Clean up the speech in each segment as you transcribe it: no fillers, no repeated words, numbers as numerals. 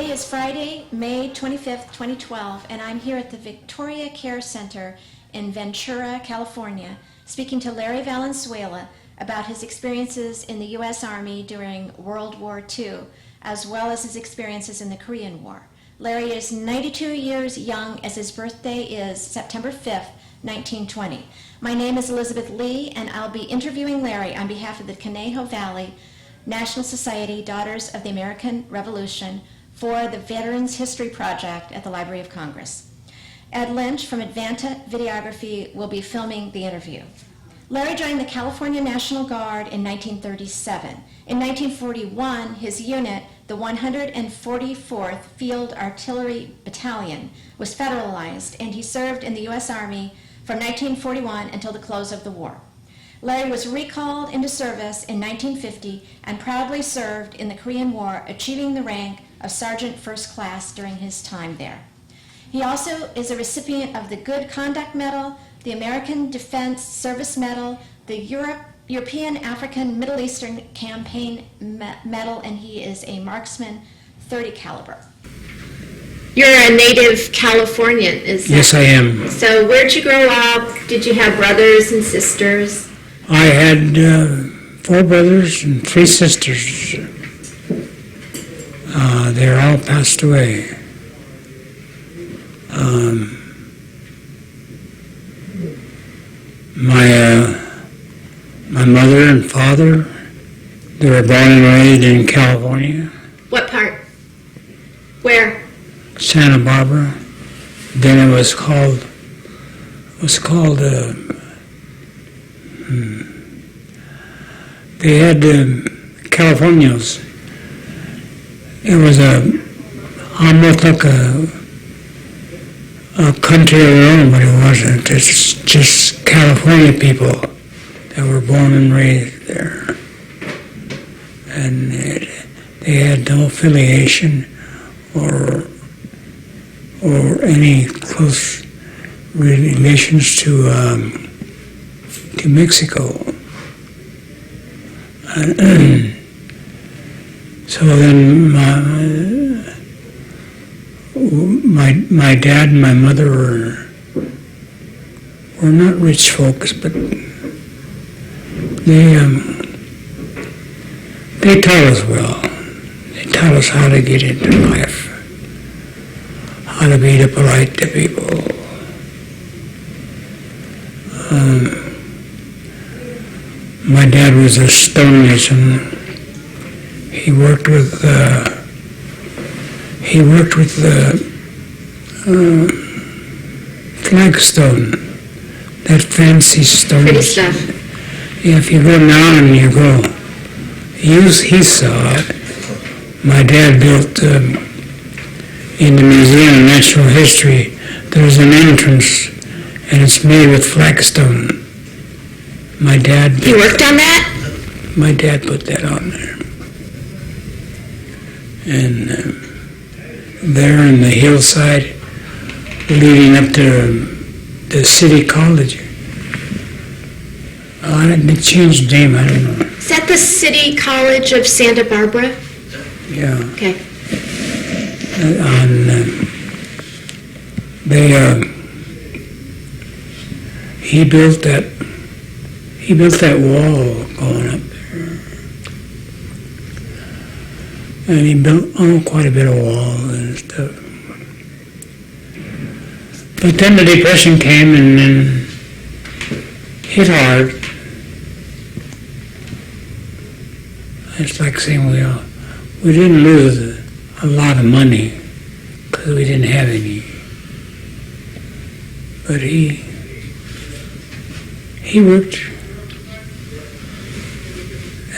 Today is Friday, May 25th, 2012, and I'm here at the Victoria Care Center in Ventura, California, speaking to Larry Valenzuela about his experiences in the U.S. Army during World War II, as well as his experiences in the Korean War. Larry is 92 years young, as his birthday is September 5th, 1920. My name is Elizabeth Lee, and I'll be interviewing Larry on behalf of the Conejo Valley National Society Daughters of the American Revolution for the Veterans History Project at the Library of Congress. Ed Lynch from Advanta Videography will be filming the interview. Larry joined the California National Guard in 1937. In 1941, his unit, the 144th Field Artillery Battalion, was federalized, and he served in the U.S. Army from 1941 until the close of the war. Larry was recalled into service in 1950 and proudly served in the Korean War, achieving the rank of Sergeant First Class during his time there. He also is a recipient of the Good Conduct Medal, the American Defense Service Medal, the European African Middle Eastern Campaign Medal, and he is a marksman 30 caliber. You're a native Californian, is that? Yes, I am. So where'd you grow up? Did you have brothers and sisters? I had 4 brothers and 3 sisters. They're all passed away. My mother and father, they were born and raised in California. What part? Where? Santa Barbara. Then it was called they had Californios. It was almost like a country of their own, but it wasn't. It's just California people that were born and raised there. And they had no affiliation or any close relations to Mexico. So then my dad and my mother were not rich folks, but they taught us well. They taught us how to get into life, how to be polite to people. My dad was a stonemason. He worked with flagstone, that fancy stone. Pretty stuff. Yeah, if you go down and you go, he saw it. My dad built in the Museum of Natural History. There's an entrance, and it's made with flagstone. My dad... He worked on that? My dad put that on there. And there in the hillside, leading up to the city college. They changed the name, I don't know. Is that the City College of Santa Barbara? Yeah. Okay. He built that wall going up there. And he built quite a bit of wall and stuff. But then the Depression came and then hit hard. It's like saying we didn't lose a lot of money because we didn't have any. But he worked.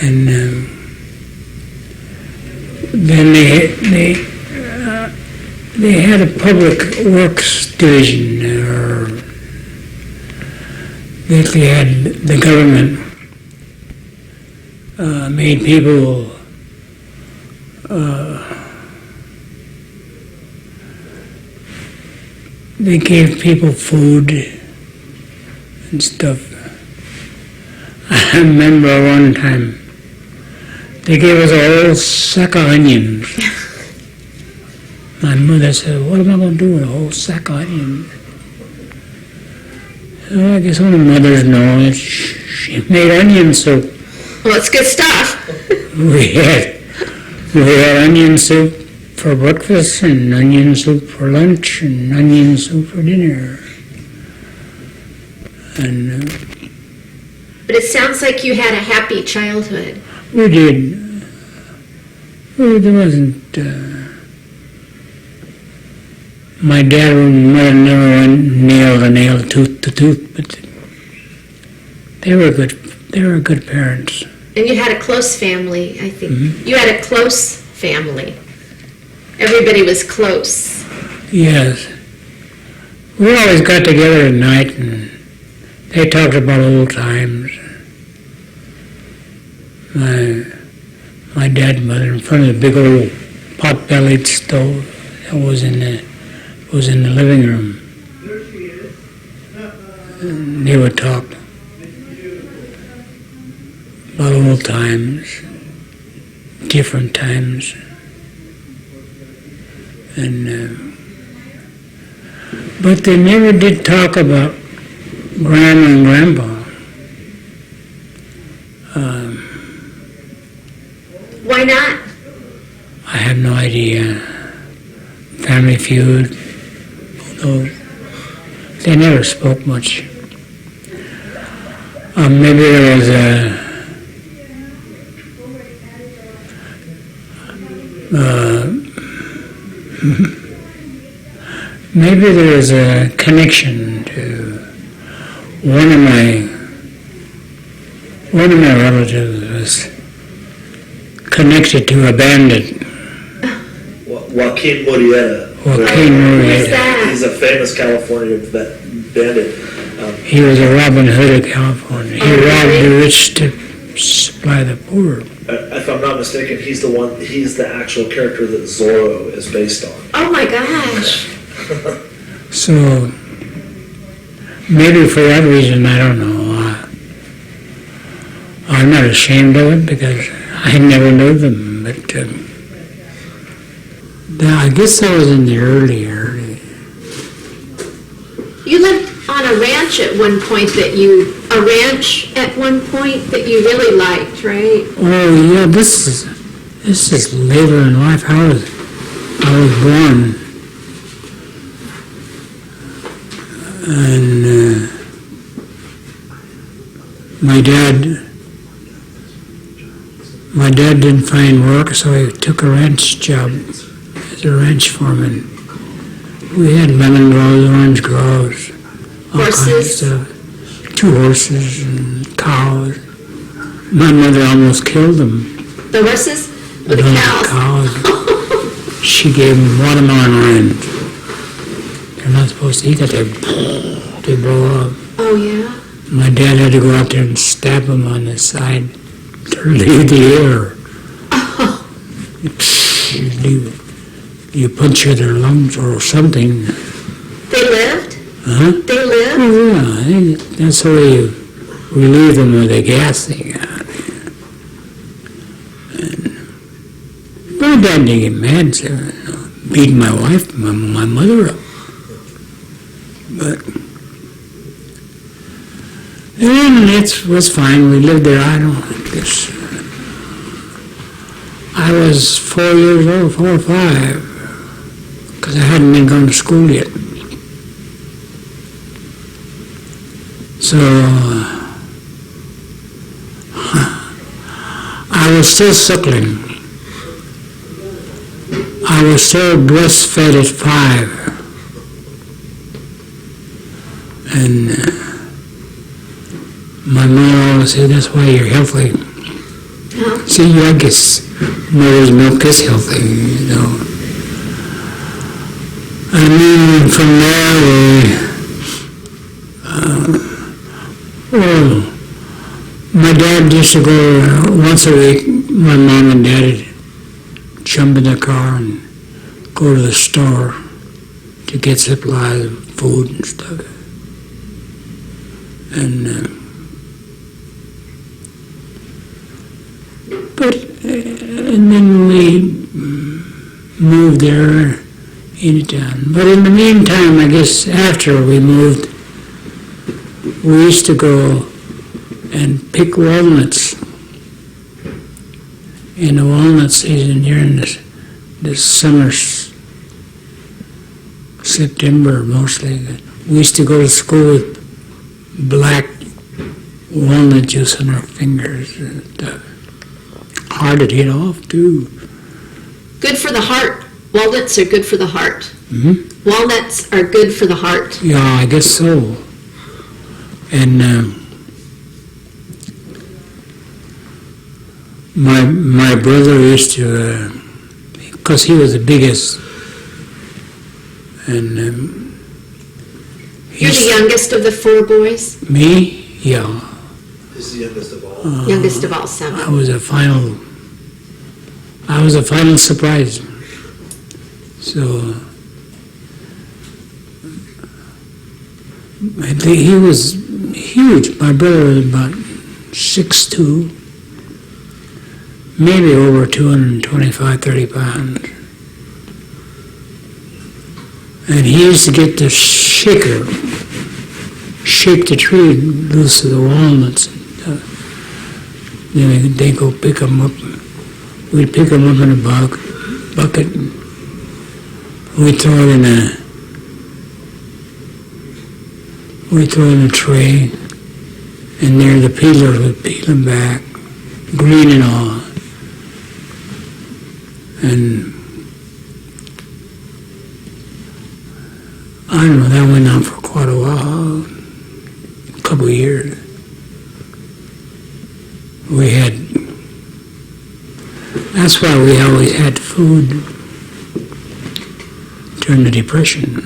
And then they had a public works division, or that they had the government made people they gave people food and stuff. I remember one time they gave us a whole sack of onions. my mother said, what am I going to do with a whole sack of onions? Well, I guess only mothers know. She made onion soup. Well, it's good stuff. We had onion soup for breakfast and onion soup for lunch and onion soup for dinner. And But it sounds like you had a happy childhood. we did. Well, there wasn't. My dad and mother never nailed a nail tooth to tooth, but they were good. They were good parents. And you had a close family, I think. Mm-hmm. You had a close family. Everybody was close. Yes. We always got together at night and they talked about old times. My dad and mother in front of the big old pot-bellied stove that was in the living room. And they would talk about old times, different times, and but they never did talk about Grandma and Grandpa. Why not? I have no idea. Family Feud, who knows? They never spoke much. Maybe there was maybe there was a connection to one of my relatives was connected to a bandit. Joaquin Murrieta. Joaquin Who's Murrieta. that? He's a famous California bandit. He was a Robin Hood of California. He Oh, robbed really? the rich to supply the poor. If I'm not mistaken, he's the actual character that Zorro is based on. Oh my gosh. So maybe for that reason, I don't know. I'm not ashamed of it because I never knew them. But I guess that was in the early. You lived on a ranch at one point that you really liked, right? Oh yeah, this is later in life. I was born, and my dad didn't find work, so he took a ranch job as a ranch foreman. We had lemon groves, orange groves, all kinds of Horses? stuff. 2 horses and cows. My mother almost killed them. The horses or the Those cows? She gave them watermelon orange. They're not supposed to eat that. They blow up. Oh yeah. My dad had to go out there and stab them on the side to relieve the air. You puncture their lungs or something. They lived? Huh? They lived? Oh, yeah. That's how you relieve them of the gas they got. And my dad didn't get mad, so beat my wife, my mother up. But and it was fine. We lived there. I guess I was 4 years old, 4 or 5, because I hadn't been going to school yet. So I was still suckling. I was still breastfed at 5. And my mom always said, that's why you're healthy. Oh. See, I guess mother's milk is healthy, you know. I mean, from there, my dad used to go once a week. My mom and dad would jump in the car and go to the store to get supplies of food and stuff. And and then we moved there anytime. But in the meantime, I guess after we moved, we used to go and pick walnuts in the walnut season during the summer, September mostly. We used to go to school with black walnut juice on our fingers. Hard to get off, too. Good for the heart. Walnuts are good for the heart. Mm-hmm. Walnuts are good for the heart. Yeah, I guess so. And my brother used to, because he was the biggest, and You're the youngest of the 4 boys? me, yeah. He's the youngest of all. Youngest of all 7. I was a final surprise. So he was huge. My brother was about 6'2", maybe over 225, 30 pounds. And he used to get the shaker, shake the tree loose of the walnuts. Then they'd go pick them up. We'd pick them up in a bucket. We'd throw it in a tray, and there the peelers would peel them back, green and all. And I don't know, that went on for quite a while, a couple of years. That's why we always had food during the Depression.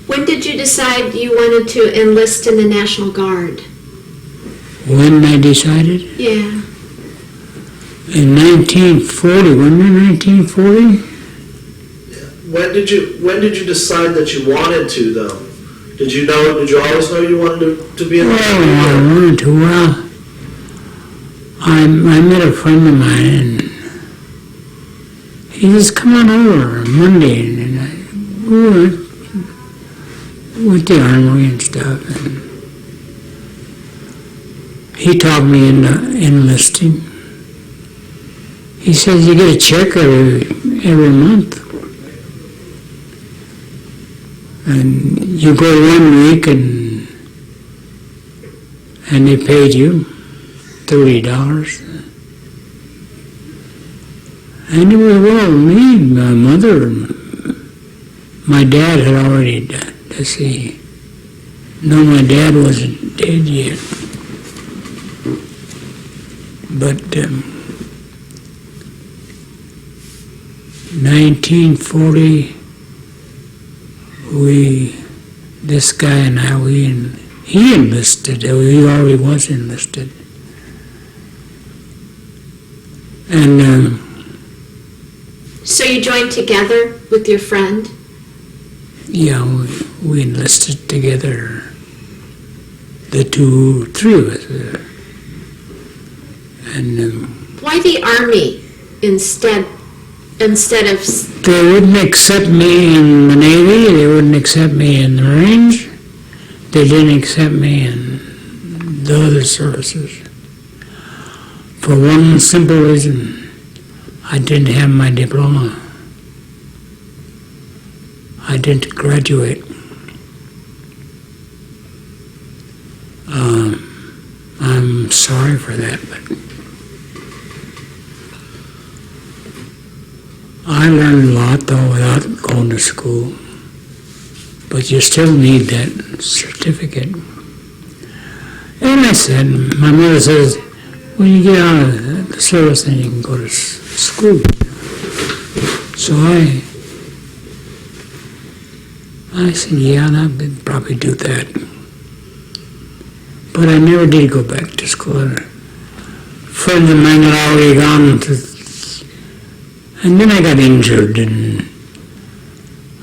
When did you decide you wanted to enlist in the National Guard? When I decided? Yeah. In 1940, wasn't it 1940? When did you decide that you wanted to, though? Did you always know you wanted to be in the Well, I Army? wanted to. Well, I met a friend of mine, and he just come on over Monday, and we went to the Armory and stuff. And he talked me into enlisting. He says you get a check every month. And you go 1 week and they paid you $30. And it was well me, my mother, my dad had already died. Let's see. No, my dad wasn't dead yet. But 1940, this guy and I, he enlisted. He already was enlisted. And So you joined together with your friend? yeah, we enlisted together. The 3 of us. And Why the Army instead of... they wouldn't accept me in the Navy. They wouldn't accept me in the Marines. They didn't accept me in the other services. For one simple reason. I didn't have my diploma. I didn't graduate. I'm sorry for that, but I learned a lot though without going to school. But you still need that certificate. And I said, my mother says, when you get out of the service, then you can go to school. So I said, yeah, I'd probably do that. But I never did go back to school. Friends of mine had already gone to, and then I got injured, and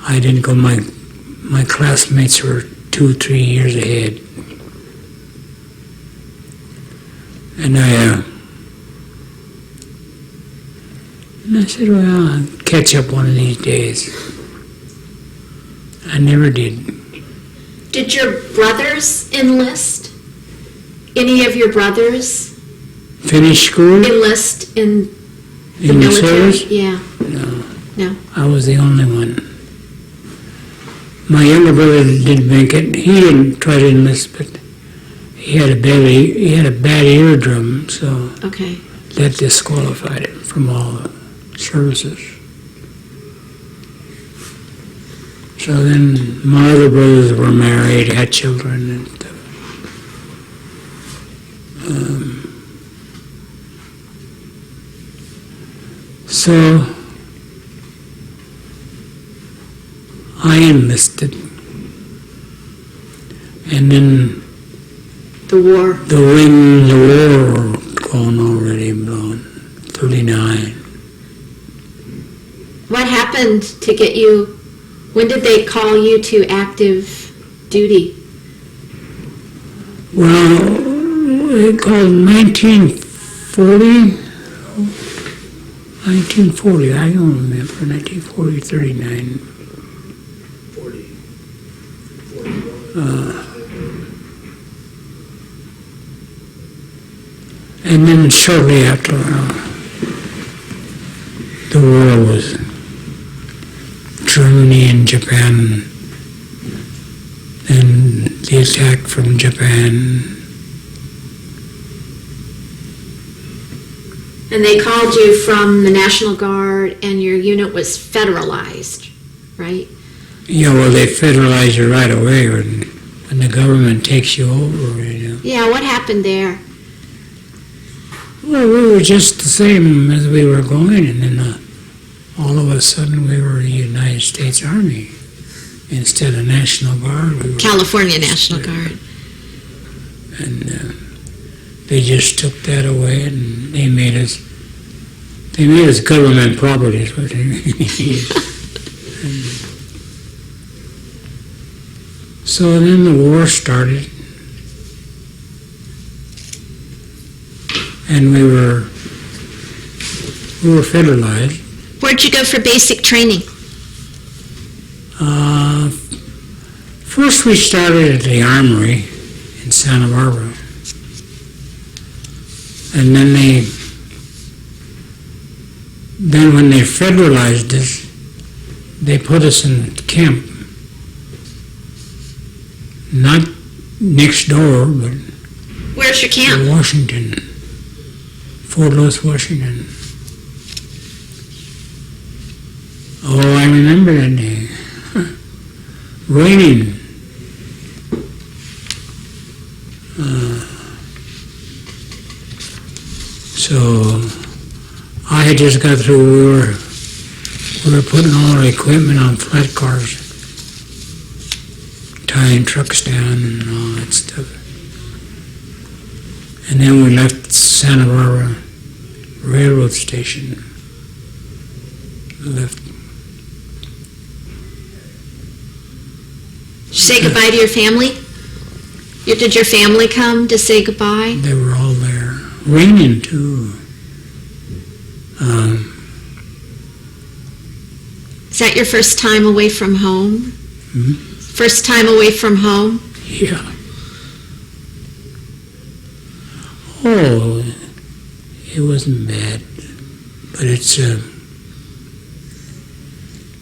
I didn't go. My classmates were 2-3 years ahead. And And I said, well, I'll catch up one of these days. I never did. Did your brothers enlist? Any of your brothers Finish school enlist in the in the military? service? Yeah. No. No. I was the only one. My younger brother did make it. He didn't try to enlist, but he had a bad eardrum, so Okay. that disqualified him from all the services. So then my other brothers were married, had children and stuff. So I enlisted, and then The war. the war gone already blown, 39. What happened to get you? When did they call you to active duty? Well, they called 1940. 1940, I don't remember, 1940, 39. 40. And then shortly after, the war was Germany and Japan, and the attack from Japan. And they called you from the National Guard, and your unit was federalized, right? Yeah, well, they federalize you right away when the government takes you over, you know. Yeah, what happened there? Well, we were just the same as we were going, and then all of a sudden we were the United States Army instead of National Guard. We were California National Guard. And they just took that away, and they made us government property. Is what they made. So then the war started, and we were federalized. Where'd you go for basic training? First we started at the Armory in Santa Barbara. And then when they federalized us, they put us in camp. Not next door, but Where's your in camp? Washington, Fort Lewis, Washington. Oh, I remember that day. Raining. So I had just got through. We were putting all our equipment on flat cars, tying trucks down and all that stuff. And then we left Santa Barbara Railroad Station. Left. Did you say goodbye to your family? Did your family come to say goodbye? They were all there. Raining too. Is that your first time away from home? Hmm? First time away from home? Yeah. Oh, it wasn't bad, but it's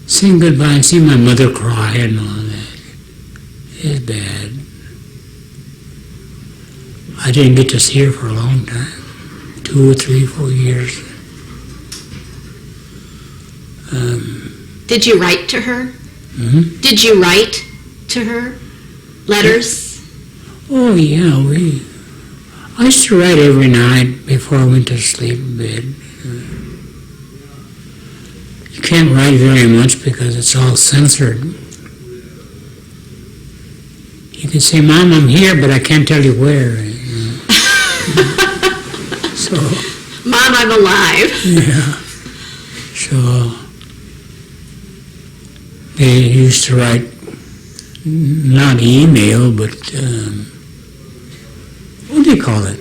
seeing goodbye and seeing my mother cry and all that is bad. I didn't get to see her for a long time, 2 or 3, 4 years. Did you write to her? Mhm. Did you write to her? Letters? Oh yeah, I used to write every night before I went to sleep in bed. You can't write very much because it's all censored. You can say, "Mom, I'm here, but I can't tell you where." So, Mom, I'm alive. yeah. So, they used to write, not email, but, what do you call it?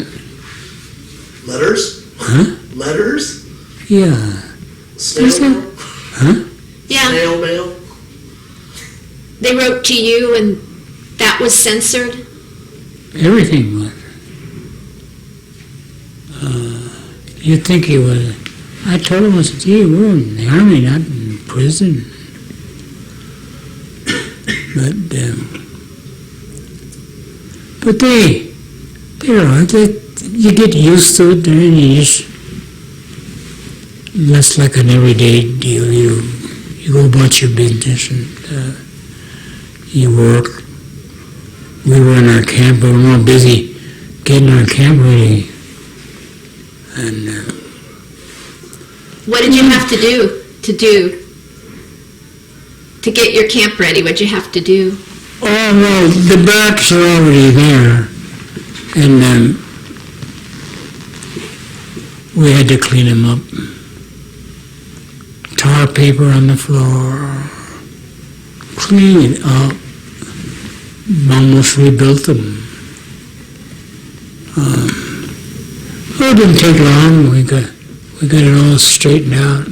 Letters? Huh? Letters? Yeah. Snail mail? Huh? Yeah, Snail mail? they wrote to you and that was censored? Everything was. You'd think he was. I told him, I said, gee, we're in the Army, not in prison. But they're all right. You get used to it, then you just, that's like an everyday deal. You go about your business and you work. We were in our camp, we were more busy getting our camp ready. And What did you have to do to get your camp ready? What'd you have to do? oh well, the barracks are already there, and we had to clean them up. Tar paper on the floor, clean it up. Almost rebuilt them. It didn't take long. We got it all straightened out.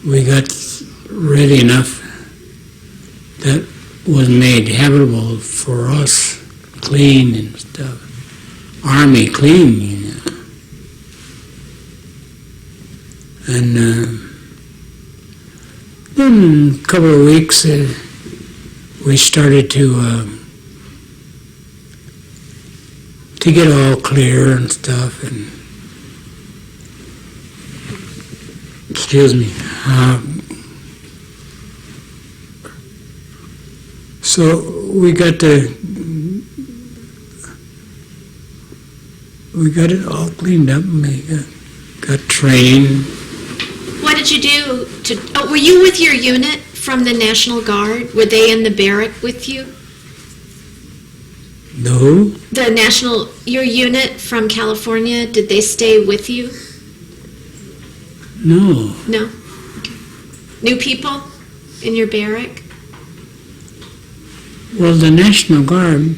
We got ready enough that was made habitable for us, clean and stuff. Army clean, you know. And then in a couple of weeks, we started to get all clear and stuff. And excuse me. So we got it all cleaned up, and we got trained. What did you do were you with your unit from the National Guard? Were they in the barrack with you? No, Your unit from California, did they stay with you? no. No? New people in your barrack? Well, the National Guard,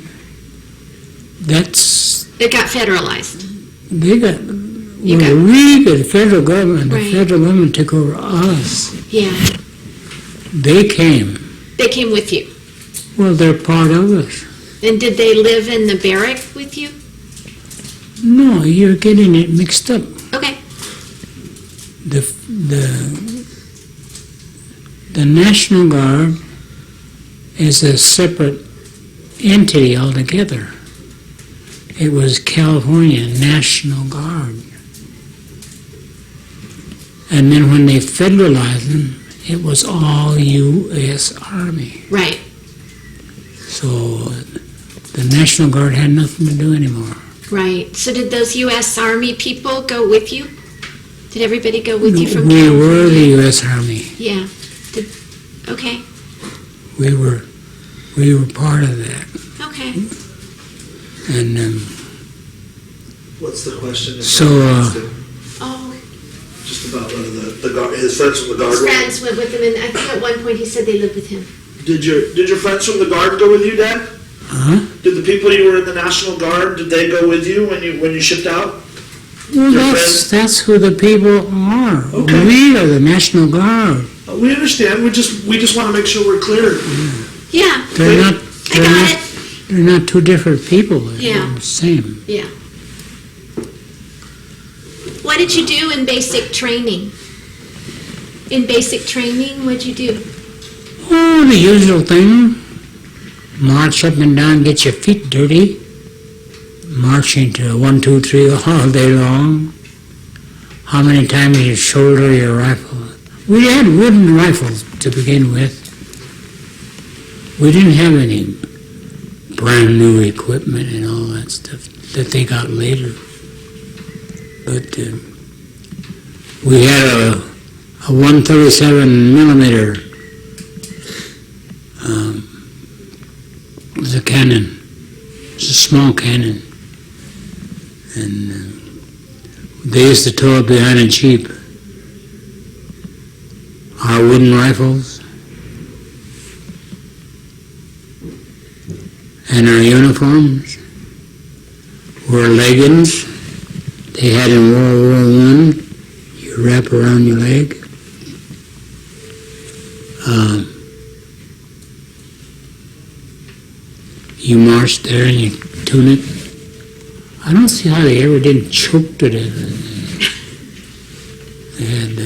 that's, It got federalized. they got, You well, we got the federal government, Right. the federal government took over us. Yeah. They came. They came with you. Well, they're part of us. And did they live in the barrack with you? No, you're getting it mixed up. Okay. The National Guard is a separate entity altogether. It was California National Guard. And then when they federalized them, it was all U.S. Army. Right. So the National Guard had nothing to do anymore. Right. So did those U.S. Army people go with you? Did everybody go with you from We California? were the U.S. Army. Yeah. Okay. We were part of that. Okay. And What's the question? So, Oh, Just about whether the guard, his friends from the guard. his friends went with him, and I think at one point he said they lived with him. Did your friends from the guard go with you, Dad? huh? Did the people you were in the National Guard, did they go with you when you shipped out? Well, Your that's who the people are. Okay. We are the National Guard. We understand. We just want to make sure we're clear. Yeah. They're not. I got it. They're not two different people. They're Yeah. the same. Yeah. What did you do in basic training? In basic training, what'd you do? Oh, the usual thing. March up and down, get your feet dirty. Marching to 1, 2, 3 all day long. How many times you shoulder your rifle? We had wooden rifles to begin with. We didn't have any brand new equipment and all that stuff that they got later. But we had a 137 millimeter. It was a cannon. It's a small cannon. And they used to tow up behind a Jeep. Our wooden rifles and our uniforms were leggings. They had in World War I. You wrap around your leg. You marched there in your tunic. I don't see how they ever didn't choke to death. They had,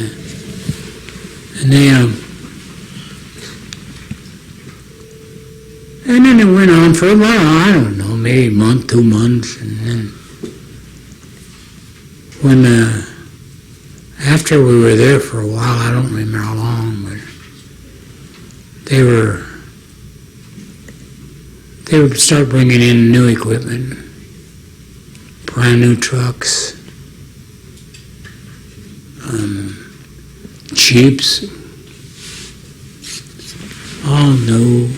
and then it went on for about, I don't know, maybe a month, 2 months, and then when after we were there for a while, I don't remember how long, but they would start bringing in new equipment, brand new trucks, Jeeps, all new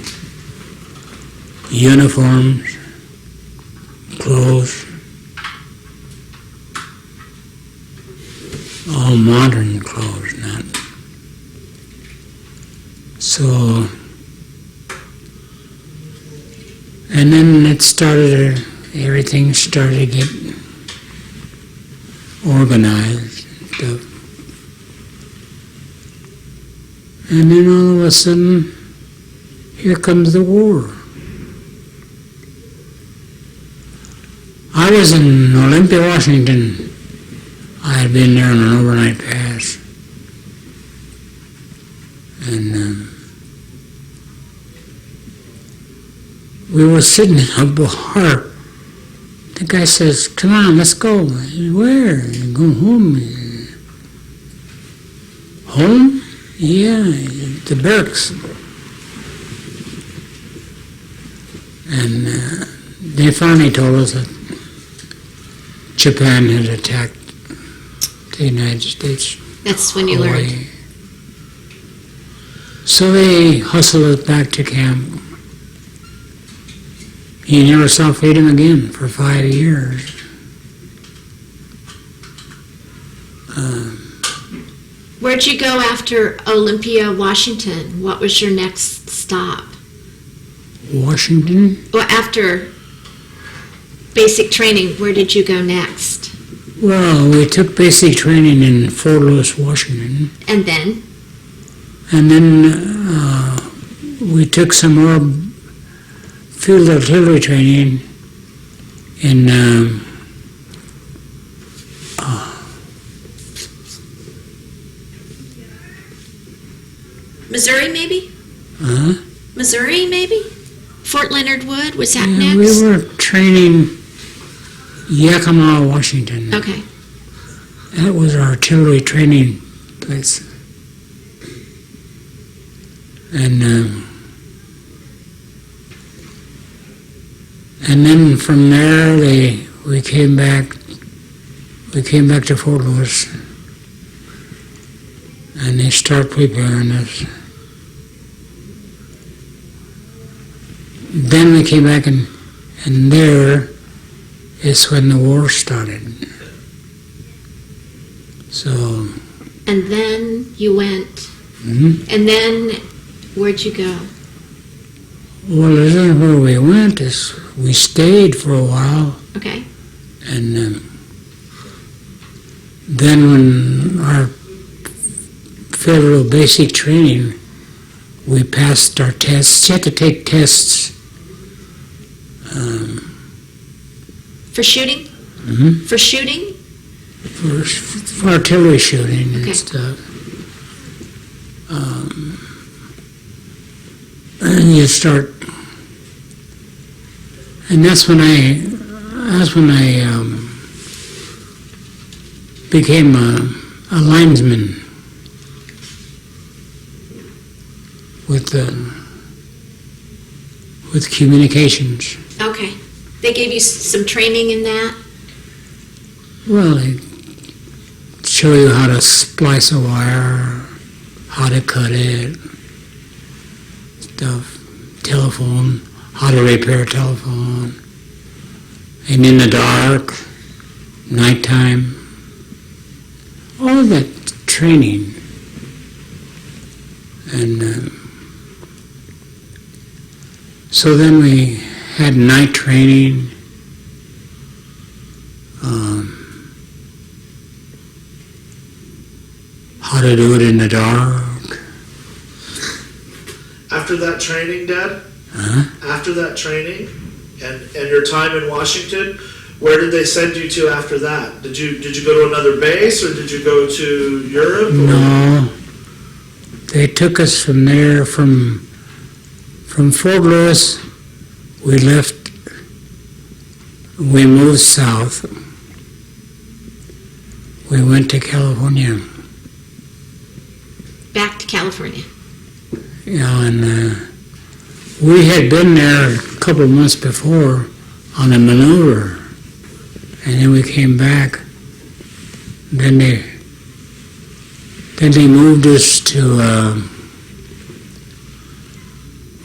uniforms, clothes, all modern clothes, not. So, and then it started, everything started to get organized and stuff. And then all of a sudden, here comes the war. I was in Olympia, Washington. I had been there on an overnight pass. And we were sitting in a bar. The guy says, "Come on, let's go." I said, "Where? Go home." Home? Yeah, the barracks. And they finally told us that Japan had attacked the United States. That's when you Hawaii. learned. So they hustled us back to camp. He never saw freedom again for 5 years. Where'd you go after Olympia, Washington? What was your next stop? Washington? Well, after basic training, where did you go next? Well, we took basic training in Fort Lewis, Washington. And then? And then we took some more field artillery training in Missouri, maybe? uh, Missouri, maybe? Fort Leonard Wood, was that yeah, next? we were training Yakima, Washington. Okay. That was our artillery training place. And then from there we came back to Fort Lewis, and they start preparing us. Then we came back, and there is when the war started. So. And then you went. Mm-hmm. And then where'd you go? Well, then where we went is we stayed for a while, Okay. and then when our federal basic training, we passed our tests. You had to take tests. For shooting? Mm-hmm. For shooting? For artillery shooting Okay. and stuff. And you start, and that's when I became a linesman with communications. Okay. They gave you some training in that? Well, they show you how to splice a wire, how to cut it, stuff, telephone, how to repair a telephone, and in the dark, nighttime, all of that training. And so then we had night training, how to do it in the dark. After that training, Dad? Huh? After that training and your time in Washington, where did they send you to after that? Did you go to another base or did you go to Europe? Or? No, they took us from there, from Fort Lewis. We left, we moved south. We went to California. Back to California. Yeah, and we had been there a couple of months before on a maneuver, and then we came back. Then they moved us to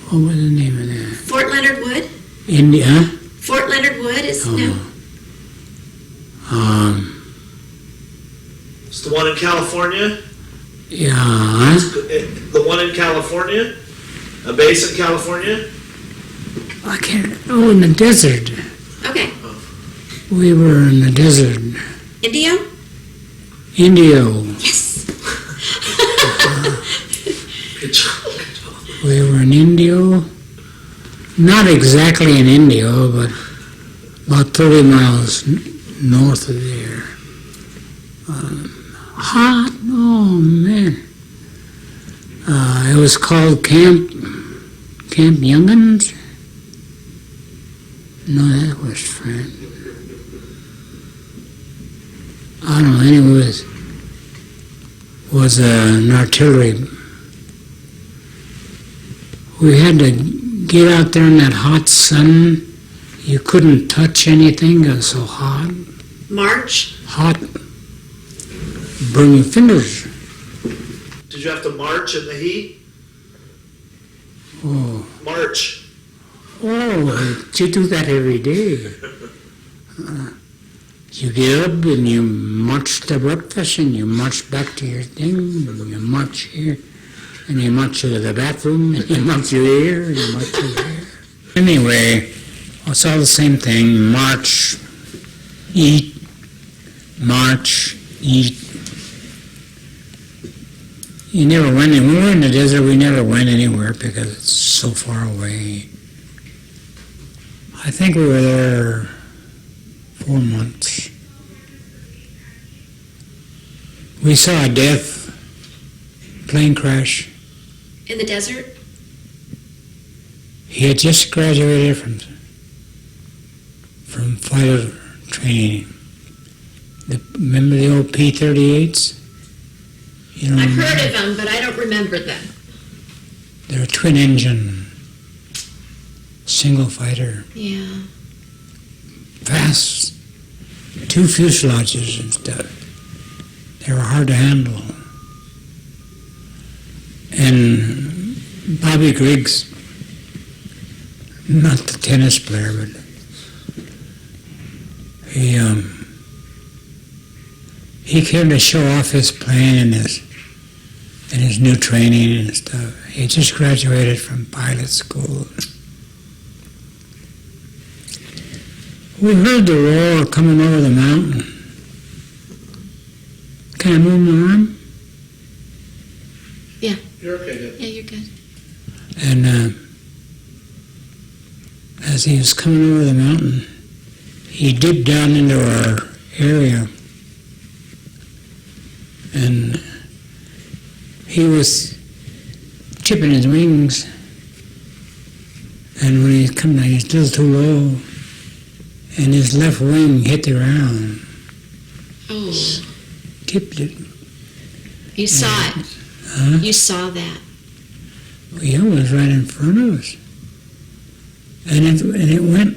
what was the name of that? Fort Leonard Wood? India. Fort Leonard Wood is no. It's the one in California? Yeah. The one in California? A base in California? I can't. Oh, in the desert. Okay. We were in the desert. Indio? Indio. Yes. Good job. We were in Indio. Not exactly in Indio, but about 30 miles north of there. Hot. Oh, man. It was called Camp Youngins? No, that was French. I don't know, anyway, it was an artillery. We had to get out there in that hot sun. You couldn't touch anything, it was so hot. March? Hot. Burn your fingers. Did you have to march in the heat? Oh, March. you do that every day. You get up and you march to breakfast and you march back to your thing and you march here and you march to the bathroom and you march to there and you march to there. Anyway, it's all the same thing. March, eat, march, eat. You never went, when we were in the desert, we never went anywhere because it's so far away. I think we were there 4 months. We saw a death plane crash. In the desert? He had just graduated from fighter training. Remember the old P-38s? You know, I've heard of them, but I don't remember them. they're a twin engine, single fighter, Yeah. fast, 2 fuselages and stuff. They were hard to handle. And Bobby Griggs, not the tennis player, but he came to show off his plane and his new training and stuff. He just graduated from pilot school. We heard the roar coming over the mountain. Can I move my arm? You're okay, Dad. Yeah, you're good. And as he was coming over the mountain, he dipped down into our area. And he was chipping his wings. And when he was coming down, he was still too low. And his left wing hit the ground. Oh, Tipped it. you saw it. Huh? You saw that. Well, yeah, it was right in front of us. And it went.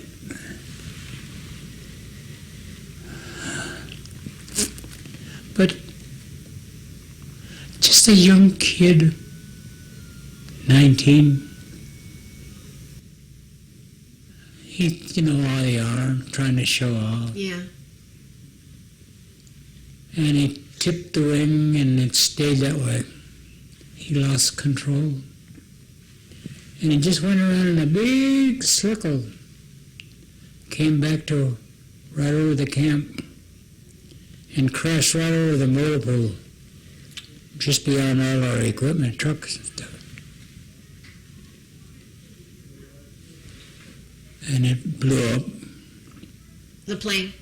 But just a young kid, 19. He, all they are, trying to show off. Yeah. And he tipped the wing and it stayed that way. He lost control. And he just went around in a big circle. Came back to right over the camp. and crashed right over the motor pool, just beyond all our equipment, trucks and stuff. And it blew up. The plane.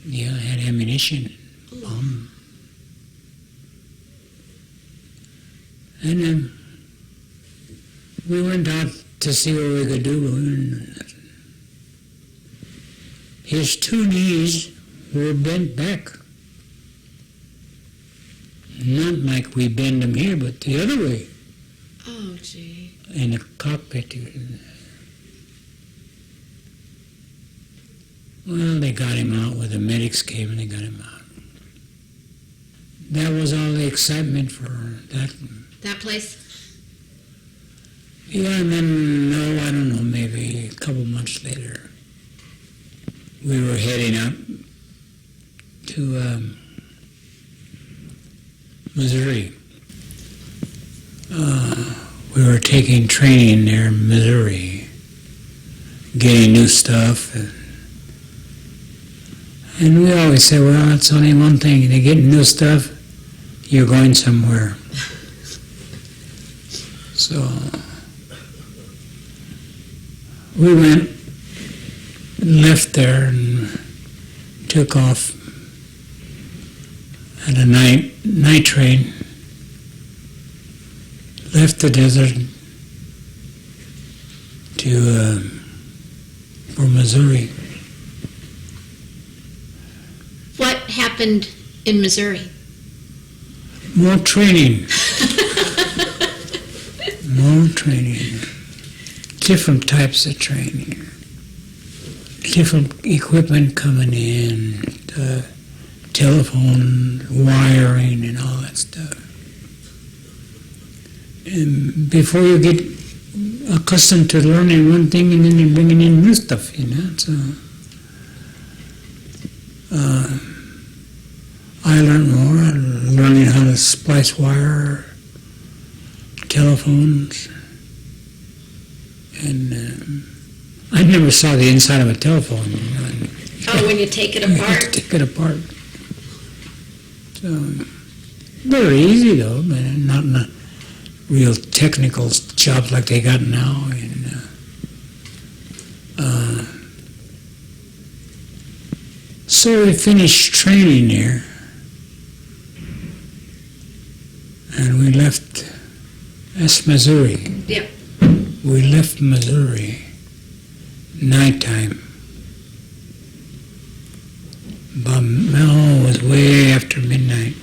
Yeah, it had ammunition, bomb. And then we went out to see what we could do. His two knees were bent back. Not like we bend them here, but the other way. Oh, gee. In the cockpit. Well, they got him out when the medics came and they got him out. That was all the excitement for that. That place? Yeah, and then, I don't know, maybe a couple months later, we were heading up to Missouri. We were taking training there in Missouri, getting new stuff. And we always say, well, it's only one thing. They get new stuff, you're going somewhere. So we went, left there, and took off at a night train. Left the desert for Missouri. What happened in Missouri? More training. More training. Different types of training. Different equipment coming in. Telephone, wiring, and all that stuff. And before you get accustomed to learning one thing, and then you're bringing in new stuff, So, I learned more, learning how to splice wire, telephones, and I never saw the inside of a telephone. Oh, when you take it You have to apart? take it apart. So, very easy though, but not in a real technical jobs like they got now. So we finished training there, and we left. That's Missouri. Yep. We left Missouri nighttime. But it was way after midnight.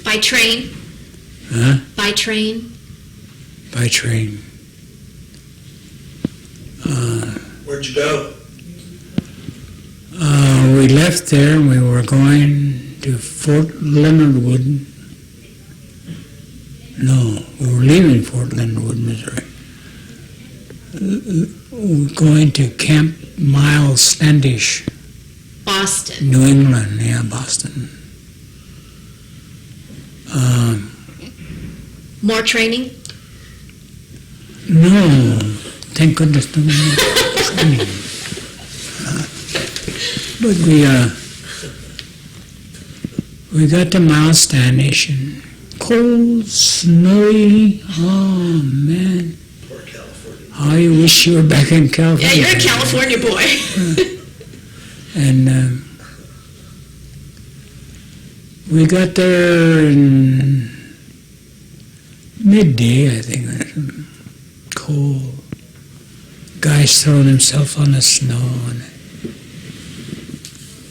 By train? Huh? By train? By train. Where'd you go? We left there and we were going to Fort Leonard Wood. No, we were leaving Fort Leonard Wood, Missouri. We're going to Camp Miles Standish, Boston. New England, yeah, Boston. More training? No, thank goodness, no more training. But we got to Miles Standish and cold, snowy. Oh man, Poor California. how you wish you were back in Yeah, California. you're a California boy. And we got there in midday, I think. Cold. Guy's throwing himself on the snow. And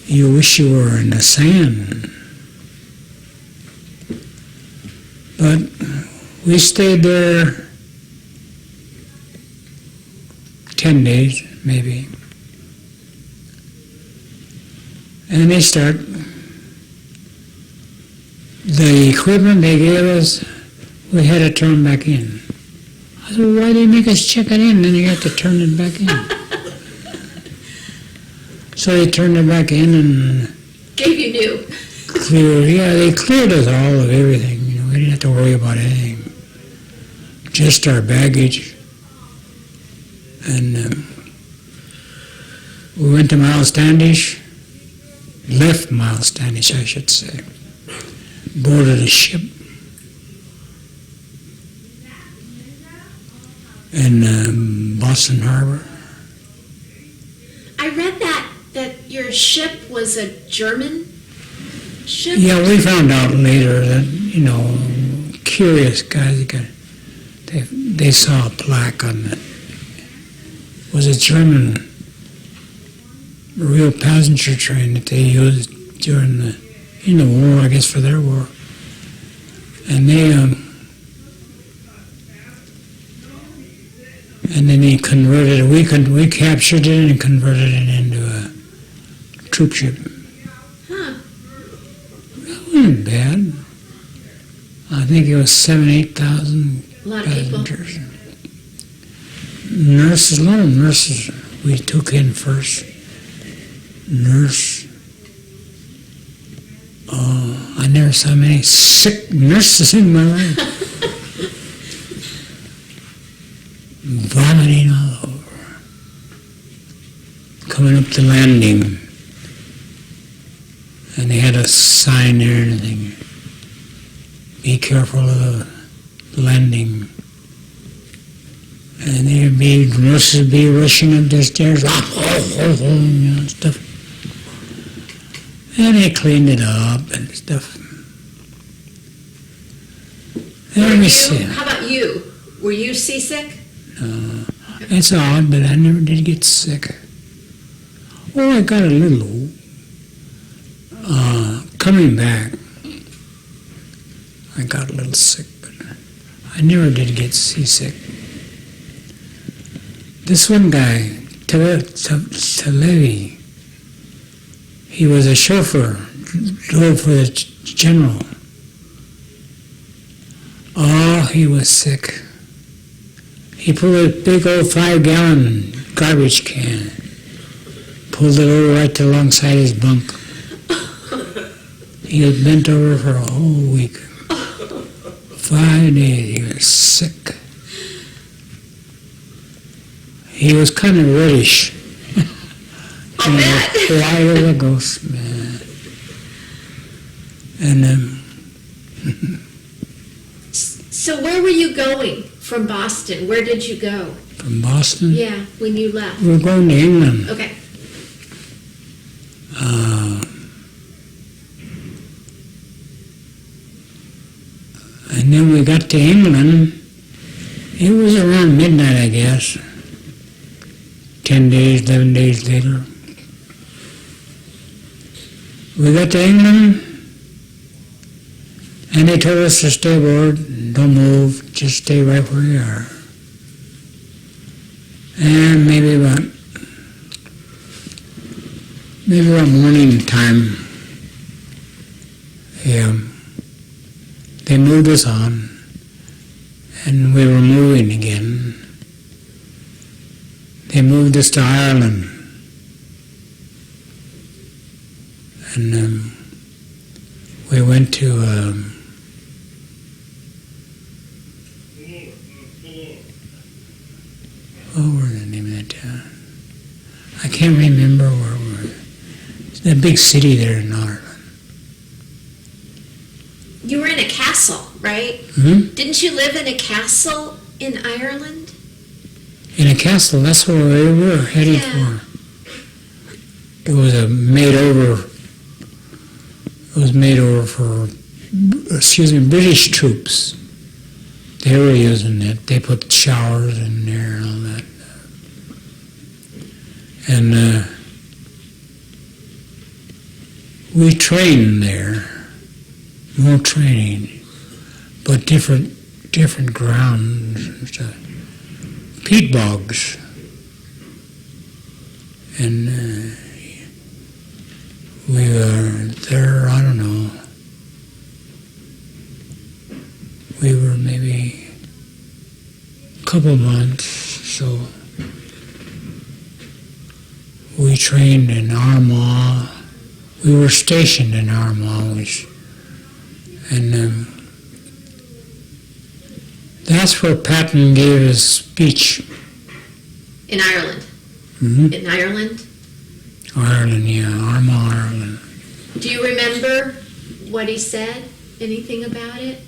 you wish you were in the sand. But we stayed there 10 days, maybe. And they start, the equipment they gave us, we had to turn back in. I said, why they make us check it in, then you have to turn it back in? So they turned it back in and Gave you new. they cleared us all of everything. We didn't have to worry about anything. Just our baggage. And we went to Miles Standish. left Miles Standish, I should say, boarded a ship in Boston Harbor. I read that your ship was a German ship. Yeah, we found out later that, curious guys, they saw a plaque on it. It was a German real passenger train that they used during the war, I guess, for their war. And then they converted it. We captured it and converted it into a troop ship. Huh. That wasn't bad. I think it was 8,000 A lot of people. passengers. Nurses we took in first. I never saw many sick nurses in my life. Vomiting all over. Coming up the landing. And they had a sign there and everything. Be careful of the landing. And nurses would be rushing up the stairs, stuff. And they cleaned it up and stuff. Let me see. How about you? Were you seasick? It's odd, but I never did get sick. Oh, I got a little. Coming back, I got a little sick, but I never did get seasick. This one guy, Televi, he was a chauffeur, drove for the general. Oh, he was sick. He pulled a big old 5-gallon garbage can, pulled it over right alongside his bunk. He was bent over for a whole week. 5 days, he was sick. He was kind of reddish. I'll bet. White as a ghost, man. And So where were you going from Boston? Where did you go? from Boston, Yeah, when you left. we were going to England. Okay. And then we got to England. It was around midnight, I guess. 10 days, 11 days later. We got to England, and they told us to stay aboard, don't move, just stay right where you are. And maybe about morning time, they moved us on, and we were moving again. They moved us to Ireland, and we went to what was the name of that town? I can't remember where we were. It's that big city there in Ireland. You were in a castle, right? Hmm? Didn't you live in a castle in Ireland? In a castle, that's where we were headed Yeah. for. It was made over for, British troops. They were using it. They put showers in there and all that. And we trained there. More training, but different grounds and stuff. Peat bogs. And we were there, I don't know. We were maybe a couple months, so we trained in Armagh. We were stationed in Armagh, and that's where Patton gave his speech. In Ireland. Mm-hmm. In Ireland? Ireland, yeah, Armagh, Ireland. what he said? Anything about it?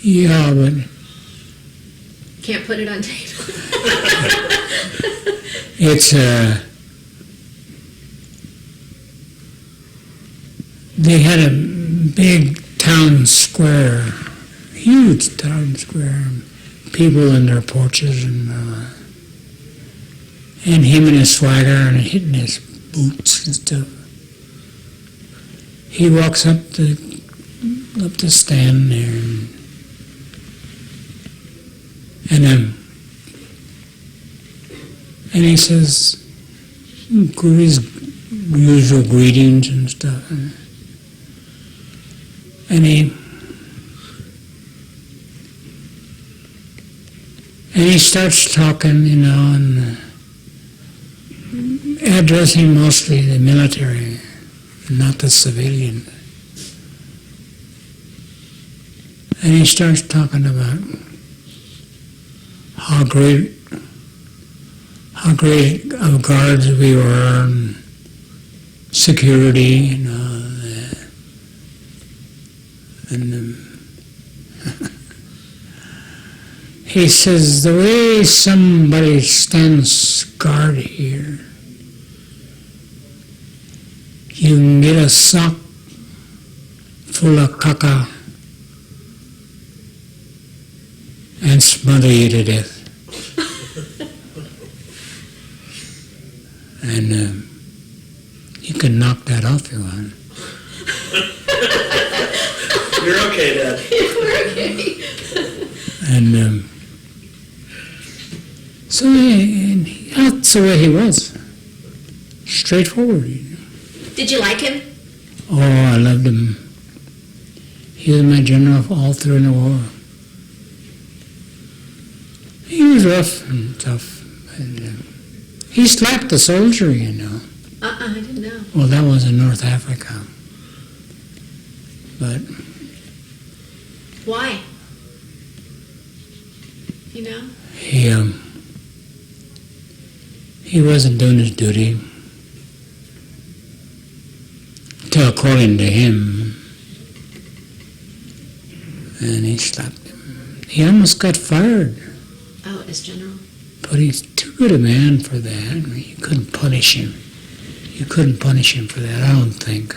Yeah, but Can't put it on tape. it's they had a big town square, huge town square, people in their porches, and him in his swagger and hitting his boots and stuff. He walks up the stand there, and he says his usual greetings and stuff, and he starts talking, and addressing mostly the military, not the civilian. And he starts talking about how great of guards we were, and security, he says, the way somebody stands guard here, you can get a sock full of caca and smother you to death. And you can knock that off you want. You're okay, Dad. We're okay. And so that's the way he was. Straightforward. Did you like him? Oh, I loved him. He was my general all through the war. He was rough and tough. And, he slapped the soldier, I didn't know. Well, that was in North Africa. But Why? he wasn't doing his duty. According to him. And he slapped him. He almost got fired. Oh, as general? But he's too good a man for that. I mean, you couldn't punish him. You couldn't punish him for that, I don't think.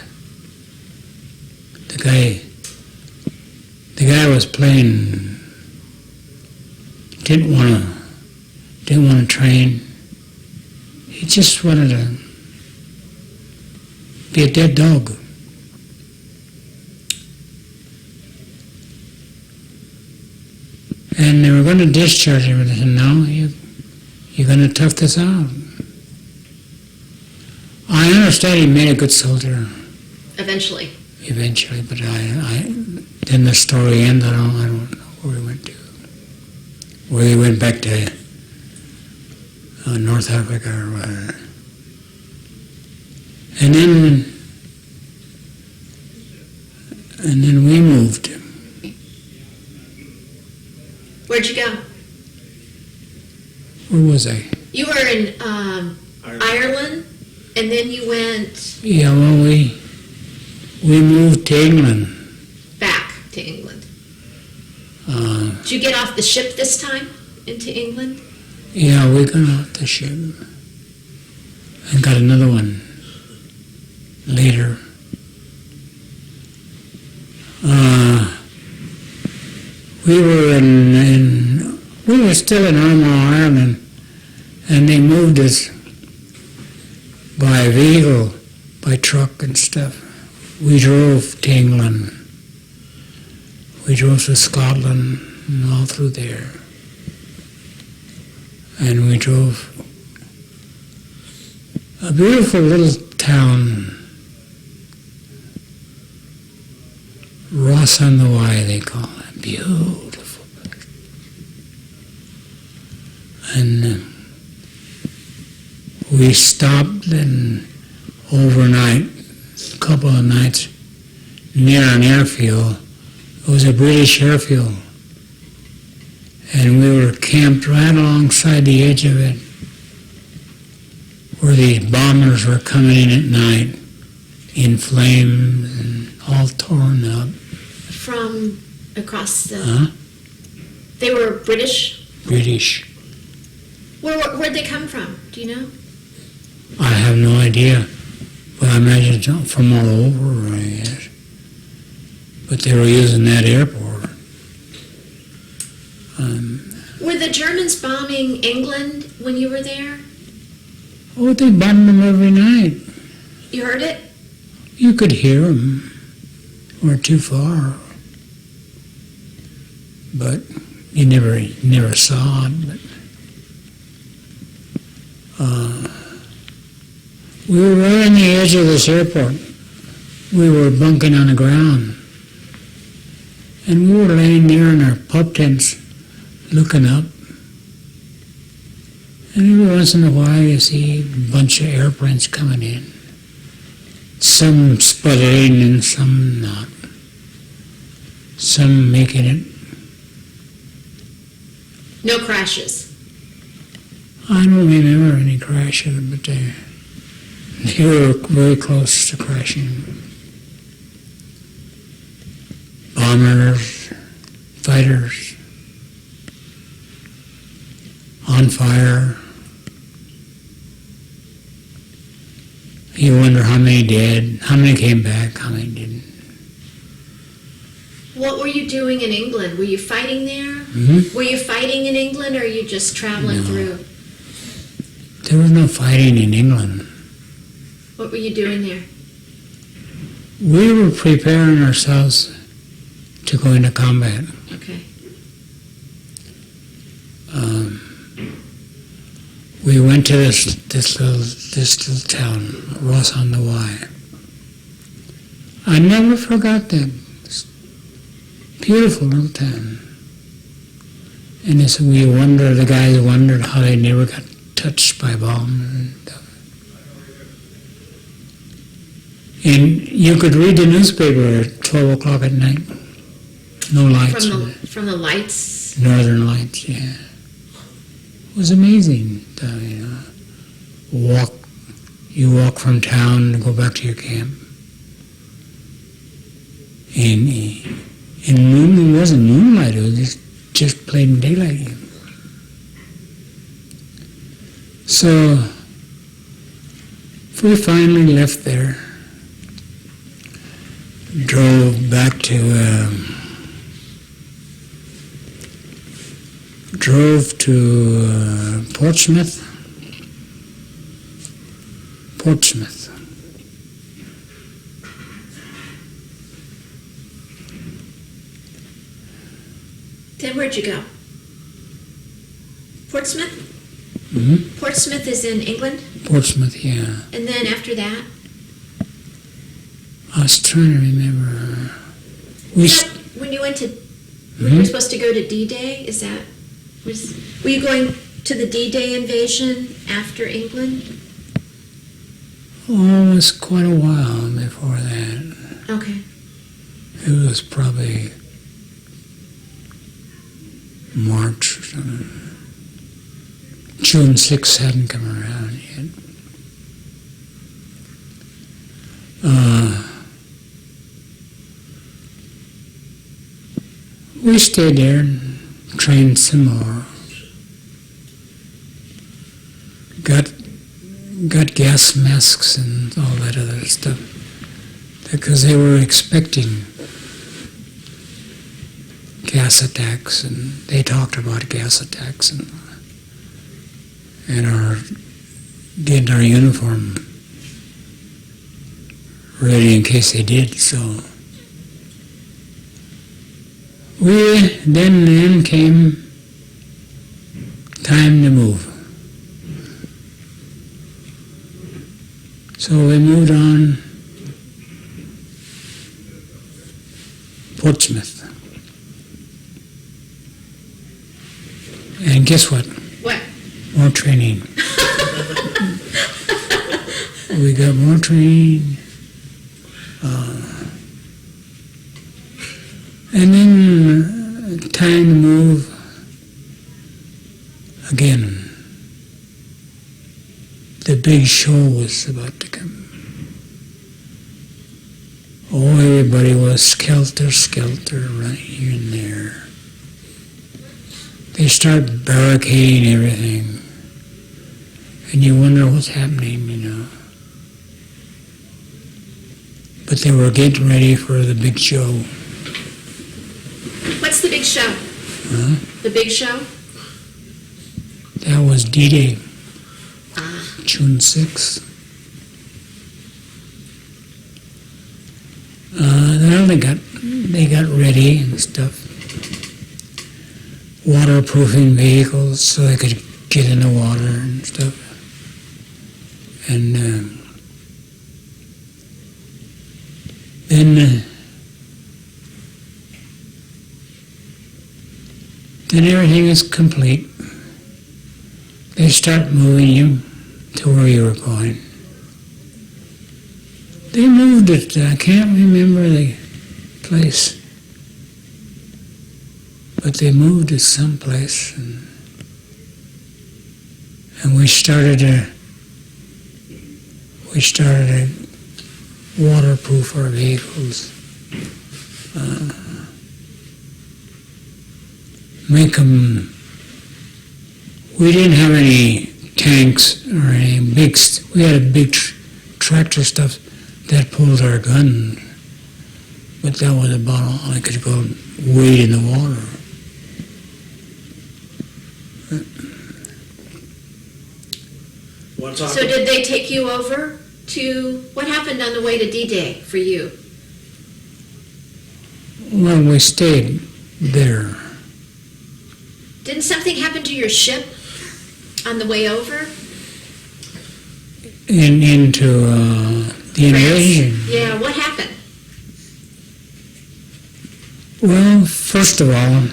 The guy was playing, didn't want to train. He just wanted to be a dead dog. And they were going to discharge him, and they said, no, you're going to tough this out. I understand he made a good soldier. Eventually, But then the story ended. I don't know where he went to. Where he went back to North Africa or whatever. And then we moved. where'd you go? Where was I? You were in Ireland, and then you went Yeah, well, we moved to England. back to England. Uh, Did you get off the ship this time into England? yeah, we got off the ship and got another one later. We were still in Armagh, Ireland, and they moved us by vehicle, by truck and stuff. We drove to England. We drove to Scotland and all through there. And we drove a beautiful little town, Ross on the Wye, they call it. Beautiful place. And we stopped and overnight, a couple of nights, near an airfield. It was a British airfield. And we were camped right alongside the edge of it, where these bombers were coming in at night. in flames and all torn up. From across the... Huh? They were British? British. Where'd they come from? Do you know? I have no idea, but I imagine it's from all over, I guess. But they were using that airport. Were the Germans bombing England when you were there? Oh, they bombed them every night. You heard it? You could hear them. We're too far. But you never saw it. But, we were right on the edge of this airport. We were bunking on the ground. And we were laying there in our pup tents, looking up. And every once in a while you see a bunch of airplanes coming in. Some sputtering and some not. Some making it. No crashes. I don't remember any crashes, but they were very close to crashing. Bombers, fighters, on fire. You wonder how many dead, how many came back, how many didn't. What were you doing in England? Were you fighting there? Mm-hmm. Were you fighting in England, or are you just traveling through? There was no fighting in England. What were you doing there? We were preparing ourselves to go into combat. Okay. We went to this little town, Ross on the Wye. I never forgot that. Beautiful little town. And the guys wondered how they never got touched by bombs and stuff. And you could read the newspaper at 12 o'clock at night. No lights. From the lights? Northern Lights, yeah. It was amazing. You walk from town and go back to your camp. And it wasn't moonlight, it was just plain daylight. So we finally left there, drove back to Portsmouth. Then where'd you go? Portsmouth? Mm-hmm. Portsmouth is in England? Portsmouth, yeah. And then after that? I was trying to remember. When you went to... When you were supposed to go to D-Day, were you going to the D-Day invasion after England? Oh, it was quite a while before that. Okay. It was probably March or something. June 6th hadn't come around yet. We stayed there and trained some more. Got gas masks and all that other stuff because they were expecting gas attacks, and they talked about gas attacks, and getting our uniform ready in case they did. So then came time to move. So we moved on Portsmouth. And guess what? What? More training. We got more training. And then time to move again. The big show was about to come. everybody was skelter-skelter right here and there. They start barricading everything. And you wonder what's happening, you know. But they were getting ready for the big show. What's the big show? Huh? The big show? That was D-Day, Ah. June 6th. Well, they got ready and stuff. Waterproofing vehicles so they could get in the water and stuff. And then everything is complete. They start moving you to where you were going. They moved it, I can't remember the place, but they moved it someplace, and we started to waterproof our vehicles, make them. We didn't have any tanks or any big. We had a big tractor stuff that pulled our gun, but that was about all I could go wade in the water. So did they take you over to, what happened on the way to D-Day for you? Well, we stayed there. Didn't something happen to your ship on the way over? Into the invasion. France? Yeah, what happened? Well, first of all,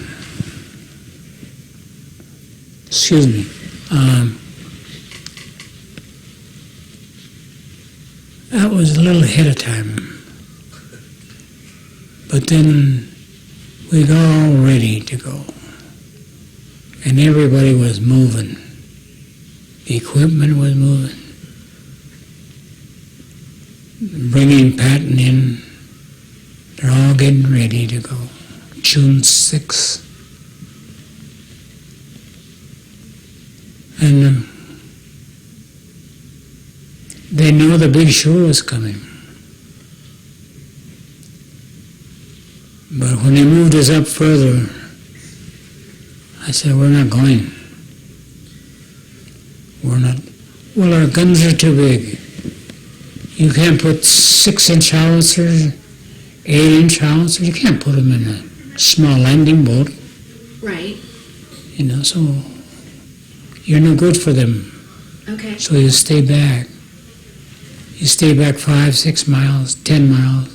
excuse me, that was a little ahead of time. But then we got all ready to go. And everybody was moving. The equipment was moving. Bringing Patton in. They're all getting ready to go. June 6th. And they knew the big show was coming. But when they moved us up further, I said, we're not going. We're not. Well, our guns are too big. You can't put 6-inch howitzers, 8-inch howitzers. You can't put them in a small landing boat. Right. You know, so you're no good for them. Okay. So you stay back. You stay back 5, 6 miles, 10 miles,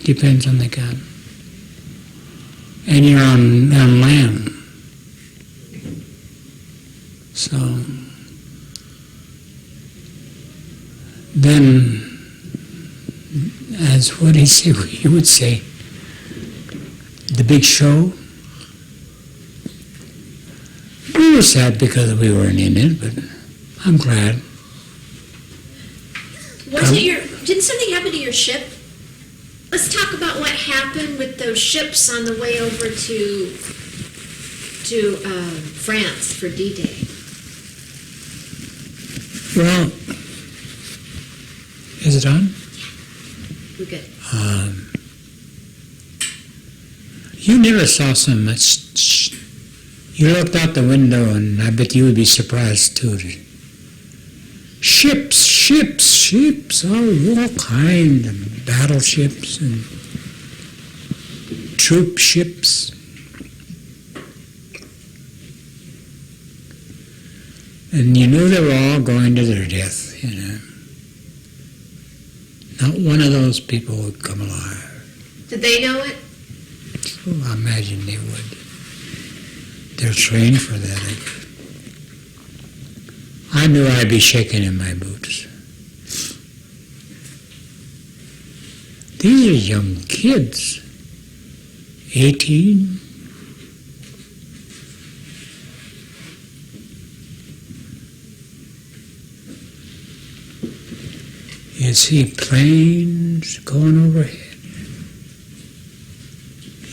depends on the gun. And you're on land. So then, as what he would say, the big show. We were sad because we weren't in it, but I'm glad. Didn't something happen to your ship? Let's talk about what happened with those ships on the way over to France for D-Day. Well, is it on? We're good. You never saw so much. You looked out the window, and I bet you would be surprised too. Ships, all kinds of battleships and troop ships. And you knew they were all going to their death, you know. Not one of those people would come alive. Did they know it? Well, I imagine they would. They're trained for that. I knew I'd be shaking in my boots. These are young kids. 18. You see planes going overhead.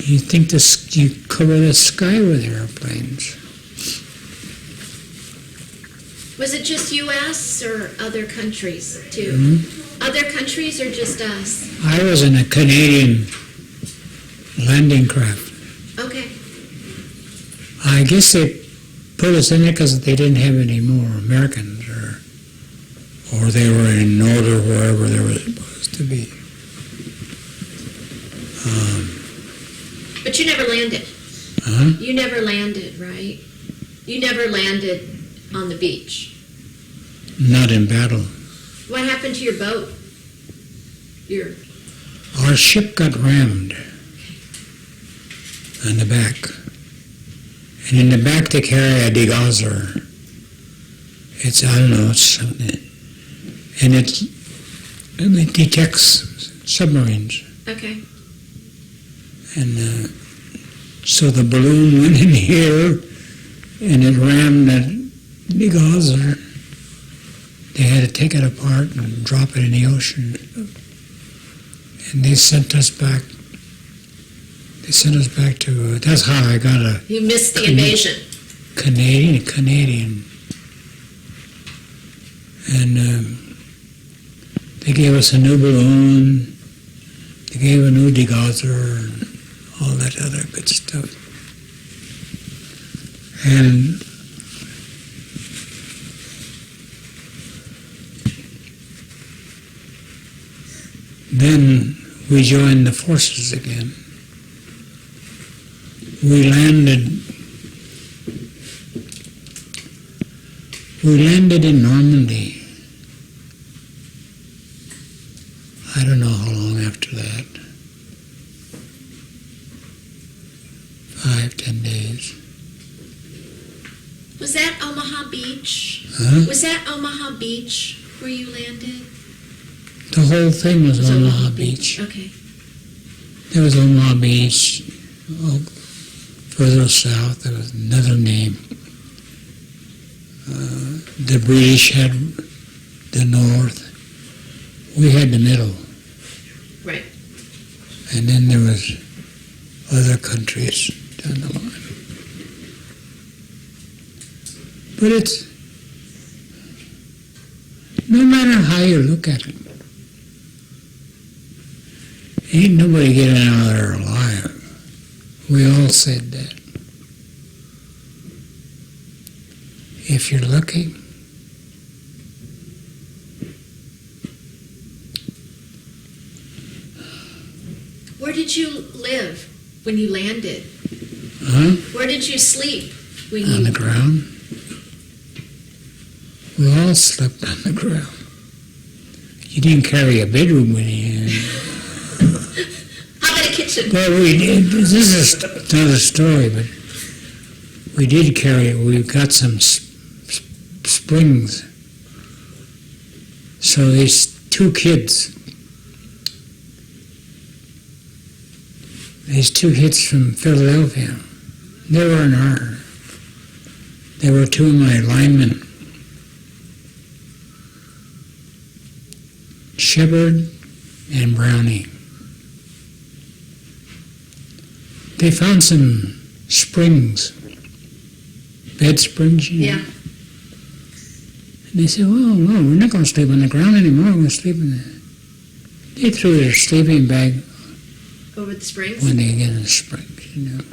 You think this, you cover the sky with airplanes. Was it just U.S. or other countries too? Mm-hmm. Other countries or just us? I was in a Canadian landing craft. Okay. I guess they put us in it because they didn't have any more Americans, or they were in order wherever they were supposed to be. But you never landed. Huh? You never landed, right? You never landed on the beach. Not in battle. What happened to your boat? Our ship got rammed on the back. And in the back they carry a degauser. It's, I don't know, it's something. And it detects submarines. Okay. And so the balloon went in here and it rammed that degauser. They had to take it apart and drop it in the ocean. And they sent us back. They sent us back to, that's how I got a You missed the invasion. Canadian. And they gave us a new balloon. They gave a new degauser and all that other good stuff. And then we joined the forces again. We landed in Normandy. I don't know how long after that. 5-10 days. Was that Omaha Beach? Huh? Was that Omaha Beach where you landed? The whole thing was It was Omaha Beach. Okay. There was Omaha Beach. Oh, further south, there was another name. The British had the north. We had the middle. Right. And then there was other countries down the line. But it's, no matter how you look at it, ain't nobody getting out of there alive. We all said that. If you're lucky, Where did you live when you landed? huh? Where did you sleep when On you... the ground. We all slept on the ground. You didn't carry a bedroom with you. How about a kitchen? Well, we did. This is another story, but we did carry. We got some springs. So these two kids from Philadelphia, they were in our. They were two of my linemen, Shepard and Brownie. They found some springs, bed springs, you know. Yeah. And they said, well, no, we're not going to sleep on the ground anymore. We're going to sleep in the... They threw their sleeping bag Over the springs? when they get in the springs, you know.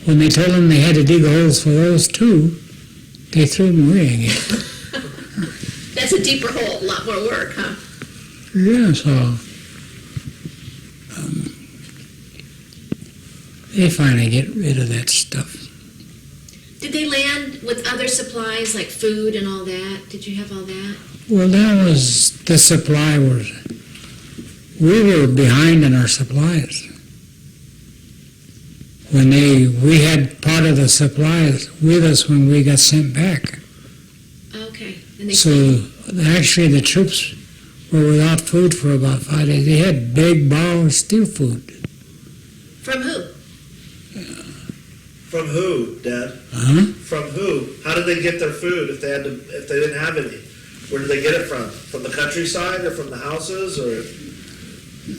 When they told them they had to dig holes for those two, they threw them away again. That's a deeper hole, a lot more work, huh? Yeah, so... they finally get rid of that stuff. Did they land with other supplies like food and all that? Did you have all that? Well, that was the supply was. We were behind in our supplies. We had part of the supplies with us when we got sent back. Okay. And they So actually, the troops were without food for about 5 days. They had big bowls of steel food. From who? From who, Dad? Huh? From who? How did they get their food if they didn't have any? Where did they get it from? From the countryside or from the houses or?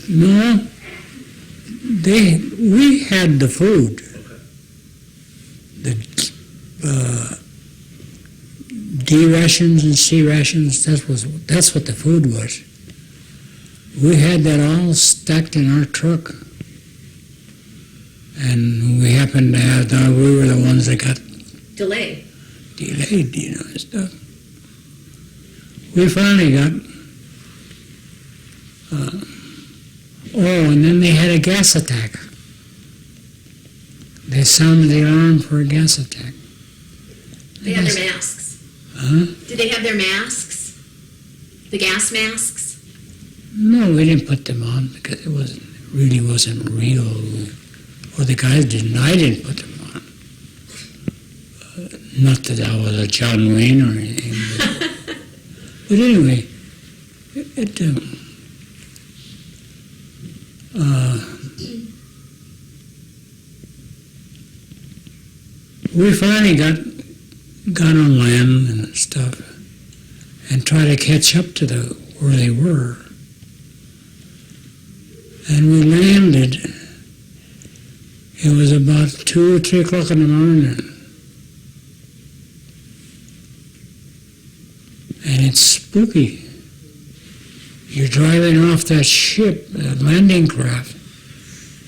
No, We had the food. Okay. The D rations and C rations, that's what the food was. We had that all stacked in our truck. And we happened to have, we were the ones that got Delayed. delayed, and stuff. We finally got, and then they had a gas attack. They sounded the alarm for a gas attack. They had their masks. Huh? Did they have their masks? The gas masks? No, we didn't put them on because it really wasn't real. Or the guys didn't. I didn't put them on. Not that I was a John Wayne or anything. But anyway, we finally got on land and stuff and tried to catch up to where they were. And we landed. It was about 2 or 3 o'clock in the morning. And it's spooky. You're driving off that ship, that landing craft,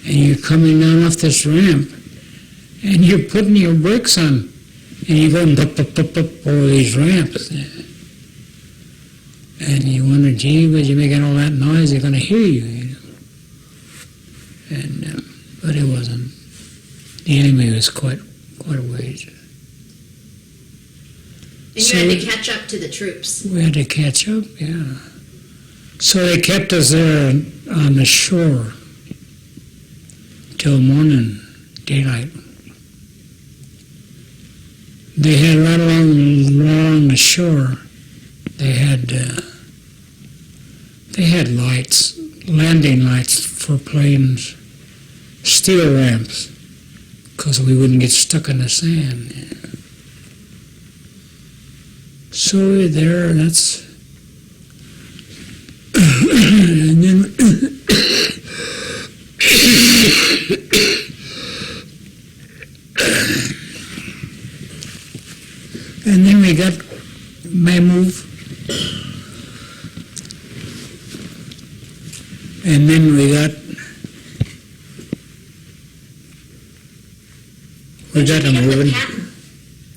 and you're coming down off this ramp, and you're putting your brakes on, and you're going up over these ramps. And you wonder, gee, was you making all that noise? They're going to hear you, And but it wasn't. The enemy was quite a ways. And you had to catch up to the troops. We had to catch up, yeah. So they kept us there on the shore till morning, daylight. They had right along the shore. They had lights, landing lights for planes, steel ramps, because we wouldn't get stuck in the sand. So we're there, and that's... and then... and then we got my move. And then we got a moving.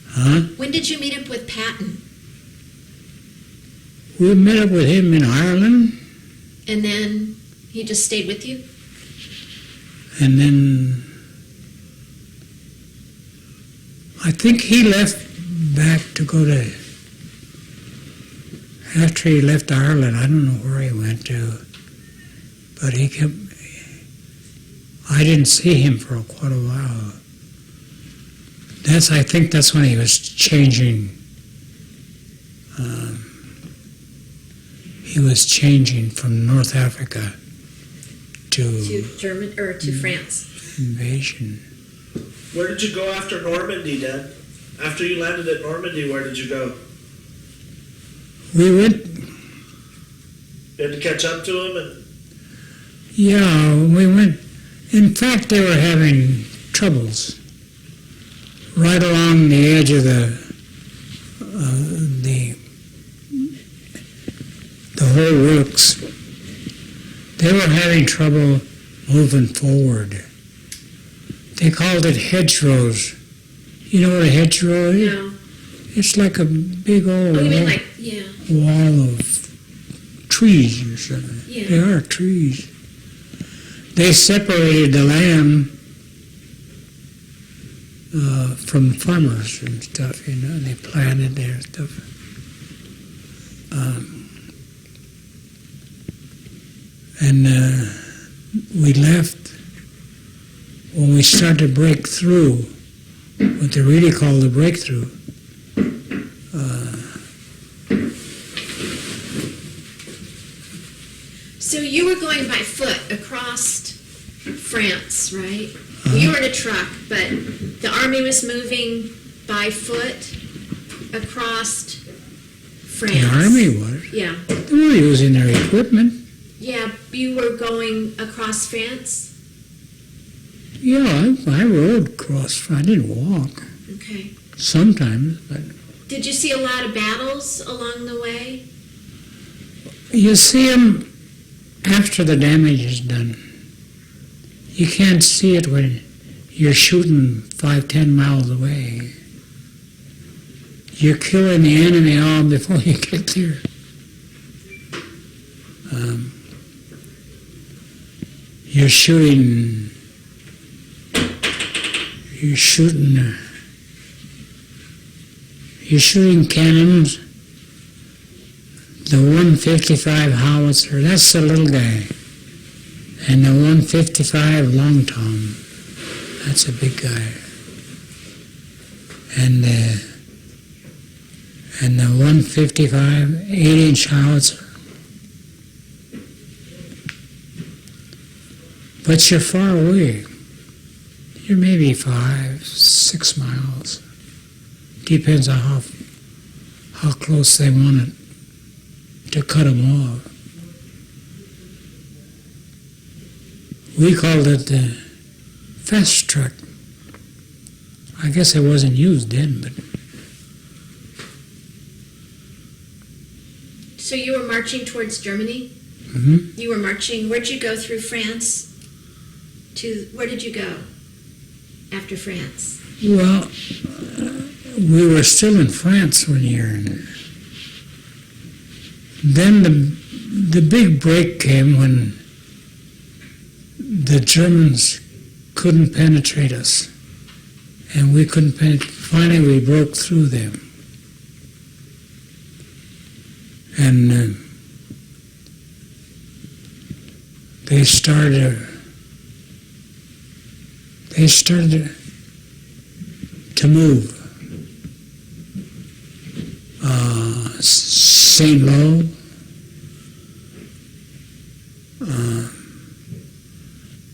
Huh? When did you meet up with Patton? We met up with him in Ireland, And then he just stayed with you? and then I think he left back to go to, after he left Ireland, I don't know where he went to, but he kept, I didn't see him for quite a while. I think that's when he was changing. He was changing from North Africa To German or to France? invasion. Where did you go after Normandy, Dad? After you landed at Normandy, where did you go? We went, You had to catch up to him, and yeah, we went. In fact, they were having troubles right along the edge of the whole works. They were having trouble moving forward. They called it hedgerows. You know what a hedgerow is? No. It's like a big old Oh, you mean like, yeah. wall of trees or something. Yeah. They are trees. They separated the land from farmers and stuff, They planted their stuff. And we left when we started to break through, what they really call the breakthrough. So you were going by foot across France, right? You were in a truck, but the army was moving by foot across France. The army was. Yeah. They were using their equipment. Yeah, you were going across France? Yeah, I rode across. I didn't walk. Okay. Sometimes, but Did you see a lot of battles along the way? you see them after the damage is done. You can't see it when you're shooting 5-10 miles away. You're killing the enemy all before you get there. You're shooting. You're shooting cannons. The 155 howitzer, that's the little guy. And the 155 long tom, that's a big guy. And the 155 8-inch howitzer. But you're far away. You're maybe 5-6 miles. Depends on how close they want it to cut them off. We called it the fast truck. I guess it wasn't used then, but So you were marching towards Germany? mhm. You were marching, where'd you go through France? Where did you go after France? Well, we were still in France one year, and then the big break came when the Germans couldn't penetrate us, and we couldn't penetrate. Finally, we broke through them, and they started to move. St. Lo,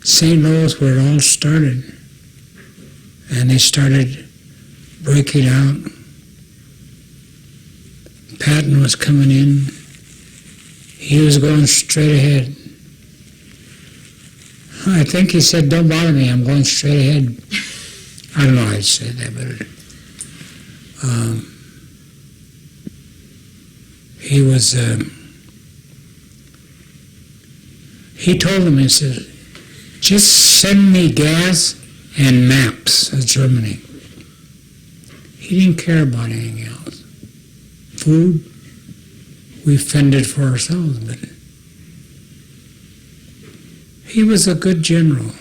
St. Louis, where it all started, and they started breaking out. Patton was coming in. He was going straight ahead. I think he said, "Don't bother me, I'm going straight ahead." I don't know how he said that, but he was, he told him, he said, "Just send me gas and maps of Germany." He didn't care about anything else. Food, we fended for ourselves, but he was a good general.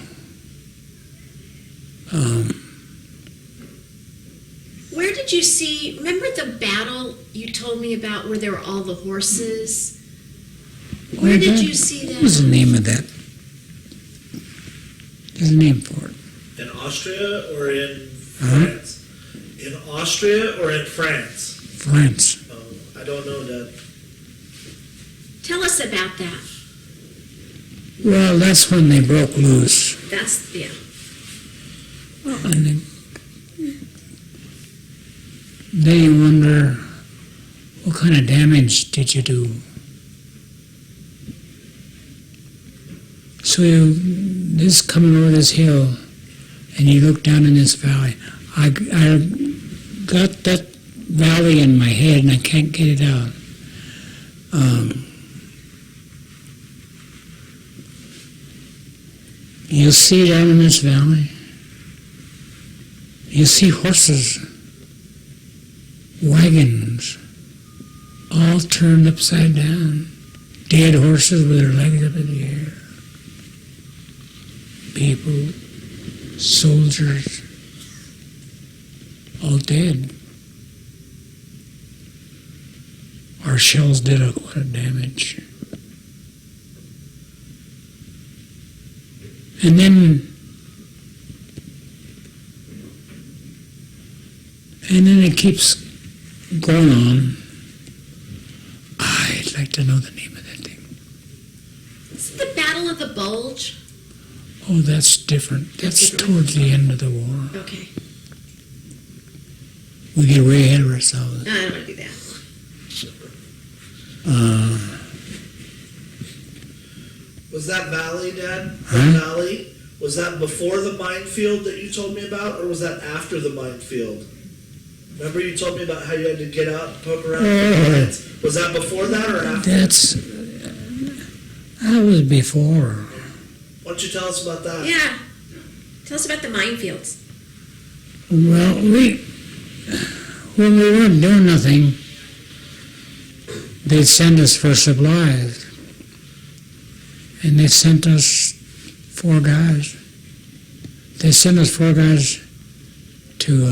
Where did you see, remember the battle you told me about where there were all the horses? Where did you see What was that? the name of that? There's a name for it. In Austria or in Huh? France? In Austria or in France? France. Oh, I don't know that. Tell us about that. Well, that's when they broke loose. That's, yeah. And then you wonder, what kind of damage did you do? So this coming over this hill, and you look down in this valley. I got that valley in my head, and I can't get it out. You'll see down in this valley, you see horses, wagons, all turned upside down. Dead horses with their legs up in the air. People, soldiers, all dead. Our shells did a lot of damage. And then it keeps going on. I'd like to know the name of that thing. Is it the Battle of the Bulge? Oh, that's different. That's towards the end of the war. Okay. We get way ahead of ourselves. No, I don't want to do that. Was that valley, Dad? Huh? That valley? Was that before the minefield that you told me about, or was that after the minefield? Remember you told me about how you had to get out and poke around the mines? Was that before that or after? That was before. Why don't you tell us about that? Yeah. Tell us about the minefields. Well, when we weren't doing nothing, they'd send us for supplies. And they sent us 4 guys. They sent us 4 guys to,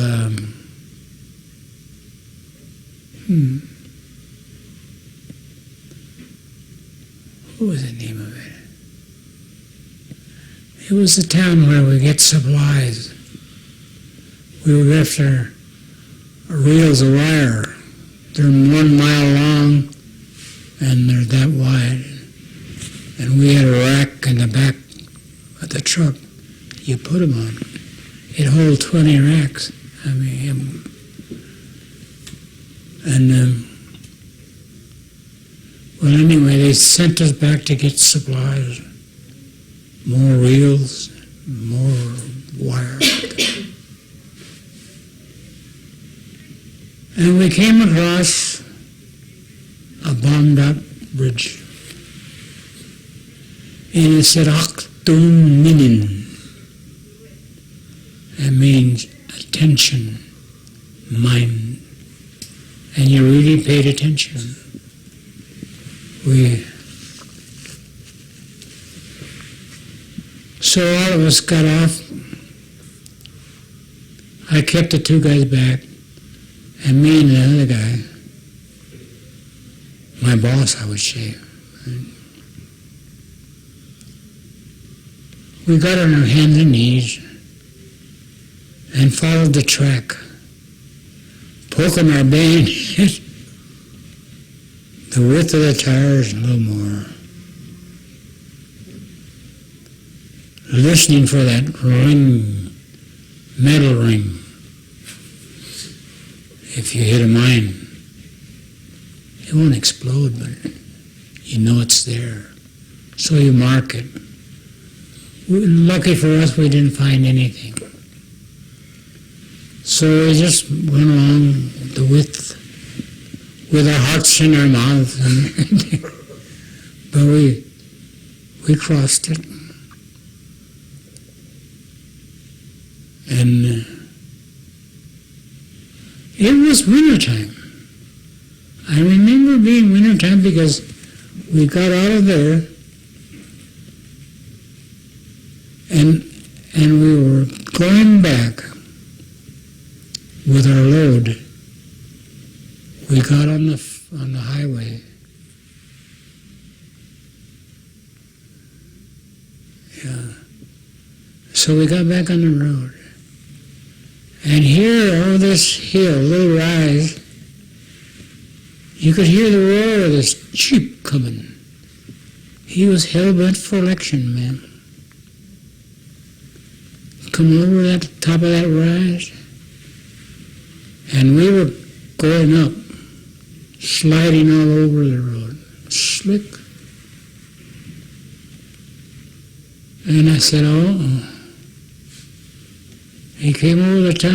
what was the name of it? It was the town where we get supplies. We were after reels of wire. They're 1 mile long and they're that wide. And we had a rack in the back of the truck. You put them on. It holds 20 racks. I mean, well, anyway, they sent us back to get supplies. More reels, more wire. And we came across a bombed-out bridge. And it said, Achtung Minen. That means attention, mine. And you really paid attention. So all of us got off. I kept the 2 guys back, and me and the other guy, my boss, I would say. We got on our hands and knees and followed the track, poking our bayonet the width of the tires and a little more, listening for that ring, metal ring. If you hit a mine, it won't explode, but you know it's there, so you mark it. Lucky for us, we didn't find anything. So we just went along the width with our hearts in our mouths, but we crossed it. And it was wintertime. I remember being wintertime because we got out of there and we were going back with our load. We got on the highway. Yeah. So we got back on the road. And here, over this hill, little rise, you could hear the roar of this Jeep coming. He was hell-bent for election, man. Come over that top of that rise, and we were going up, sliding all over the road, slick. And I said, oh. He came over the top,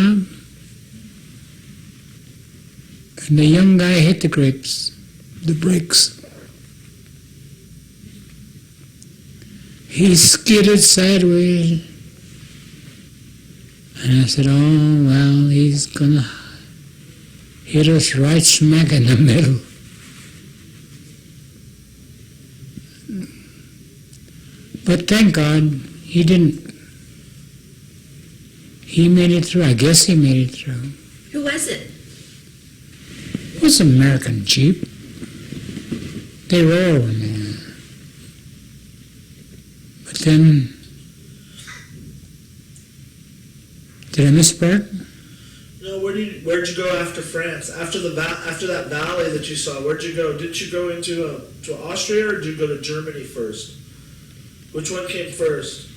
and the young guy hit the brakes. He skidded sideways, and I said, oh, well, he's gonna hit us right smack in the middle. But thank God, he didn't. He made it through. I guess he made it through. Who was it? It was an American Jeep. They were over me. But then, did I miss part? No, where'd you go after France? After that valley that you saw, where'd you go? Did you go into to Austria, or did you go to Germany first? Which one came first?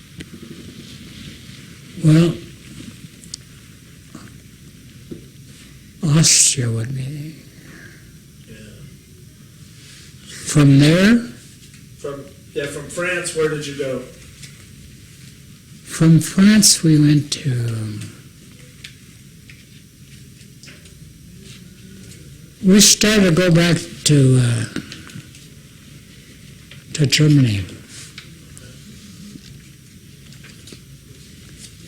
Well, Austria would be. Yeah. From there? From France, where did you go? From France, we went to we started to go back to Germany.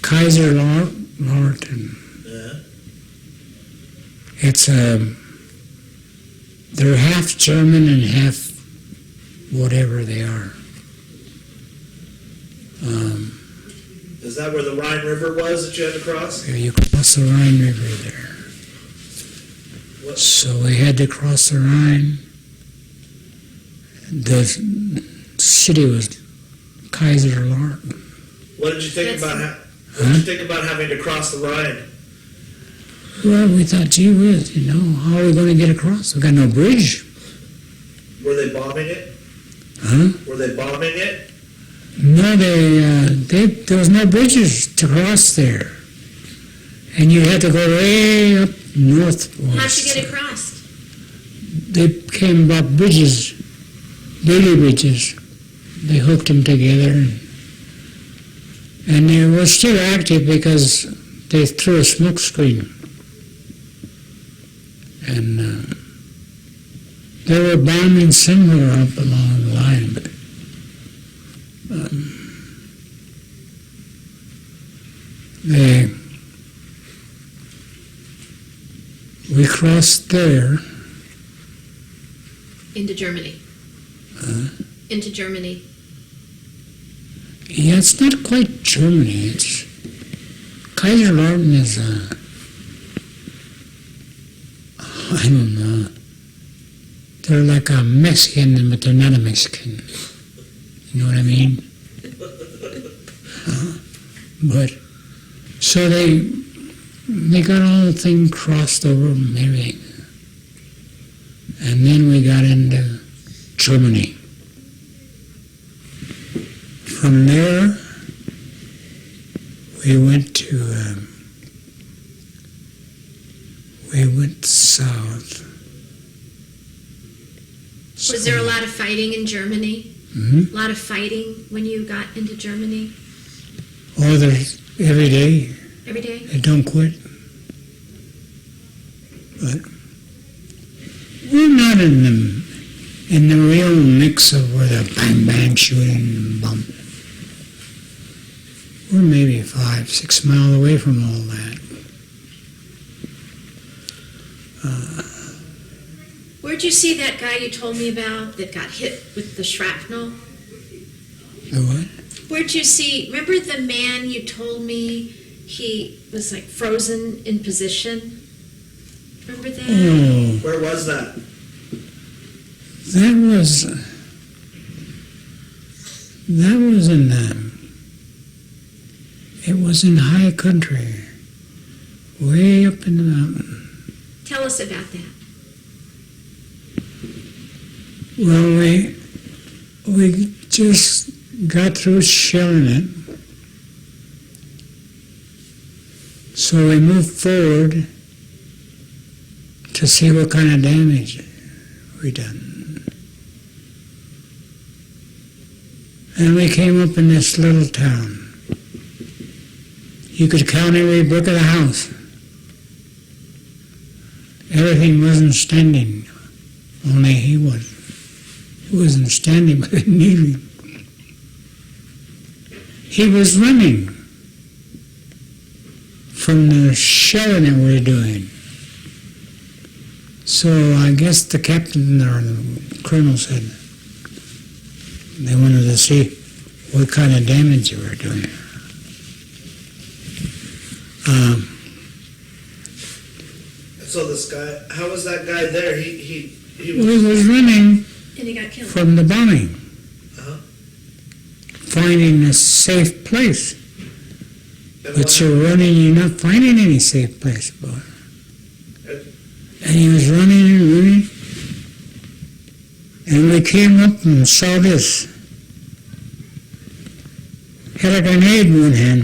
Kaiser Lorton. Yeah. It's they're half German and half whatever they are. Is that where the Rhine River was that you had to cross? Yeah, you cross the Rhine River there. What? So we had to cross the Rhine. The city was Kaiser Lorton. What did you think That's- about? What did you think about having to cross the Rhine? Well, we thought, gee whiz, how are we going to get across? We got no bridge. Were they bombing it? Huh? Were they bombing it? No, there was no bridges to cross there. And you had to go way up north. How'd you get across? They came about bridges, daily bridges. They hooked them together. And they were still active because they threw a smoke screen. And they were bombing somewhere up along the line. But, we crossed there. Into Germany. Into Germany. Yeah, it's not quite Germany. It's Kaiser Lorton is I don't know. They're like a Mexican, but they're not a Mexican. You know what I mean? But so they got all the thing crossed over and everything, and then we got into Germany. From there, we went south. Was there a lot of fighting in Germany? Mm-hmm. A lot of fighting when you got into Germany? Oh, there's every day. Every day? They don't quit. But we're not in the real mix of where the bang bang shooting and bump. We're maybe 5-6 miles away from all that. Where'd you see that guy you told me about that got hit with the shrapnel? The what? Where'd you see, remember the man you told me he was like frozen in position? Remember that? Oh, Where was that? that was in it was in high country, way up in the mountain. Tell us about that. Well, we just got through shelling it, so we moved forward to see what kind of damage we done. And we came up in this little town. You could count every brick of the house. Everything wasn't standing, only he was. He wasn't standing, but kneeling. He was running from the shelling that we were doing. So I guess the captain or the colonel said they wanted to see what kind of damage you were doing. So this guy, how was that guy there? He He was running And he got killed. from the bombing, Uh-huh. finding a safe place. And But what- you're running, you're not finding any safe place, boy. And he was running and running. And we came up and saw this. Had a grenade in one hand.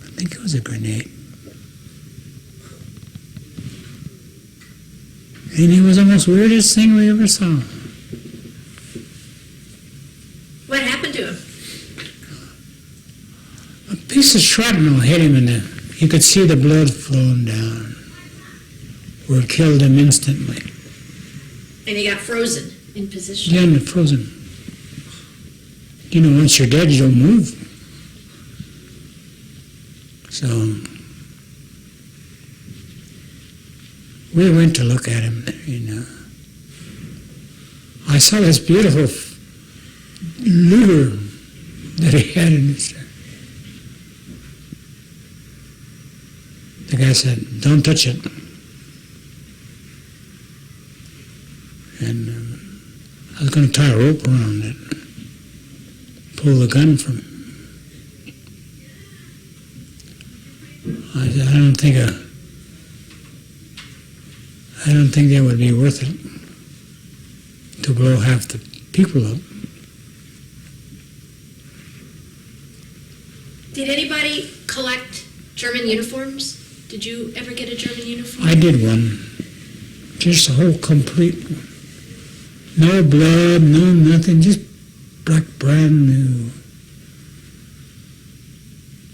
I think it was a grenade. And it was the most weirdest thing we ever saw. What happened to him? piece of shrapnel hit him you could see the blood flowing down, where it killed him instantly. And he got frozen in position. Yeah, and frozen. You know, once you're dead, you don't move. So we went to look at him, you know. I saw this beautiful liver that he had in his. The guy said, "Don't touch it." And I was going to tie a rope around it, pull the gun from him. I said, I don't think that would be worth it to blow half the people up. Did anybody collect German uniforms? Did you ever get a German uniform? I did one, just a whole complete, no blood, no nothing, just like brand new.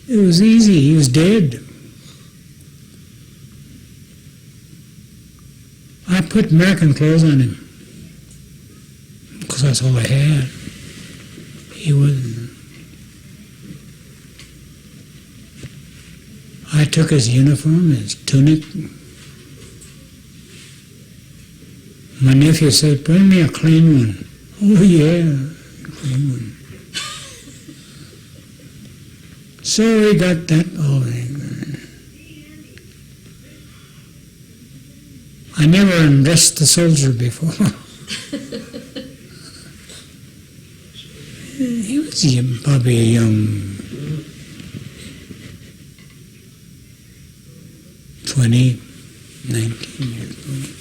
It was easy. He was dead. I put American clothes on him because that's all I had. He wasn't. I took his uniform, his tunic. My nephew said, "Bring me a clean one." Oh yeah, clean one. So we got that all right. I never undressed a soldier before. He was probably a young 20, 19 years old.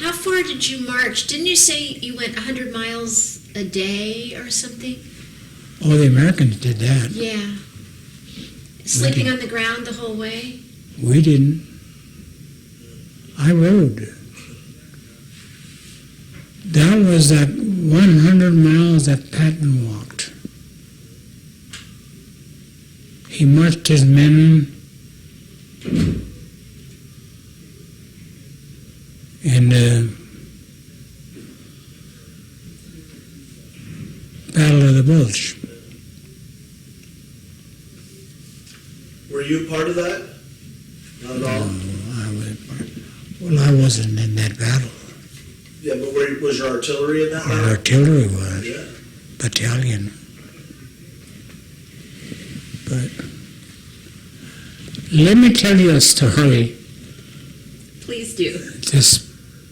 How far did you march? Didn't you say you went 100 miles a day or something? Oh, the Americans did that. Yeah. Sleeping on the ground the whole way? We didn't. I rode. That was that 100 miles that Patton walked. He marched his men in the Battle of the Bulge. Were you part of that? Not at all? No, I wasn't in that battle. Yeah, but was your artillery in that Our battle? artillery was, Yeah. battalion. But let me tell you a story. Please do. This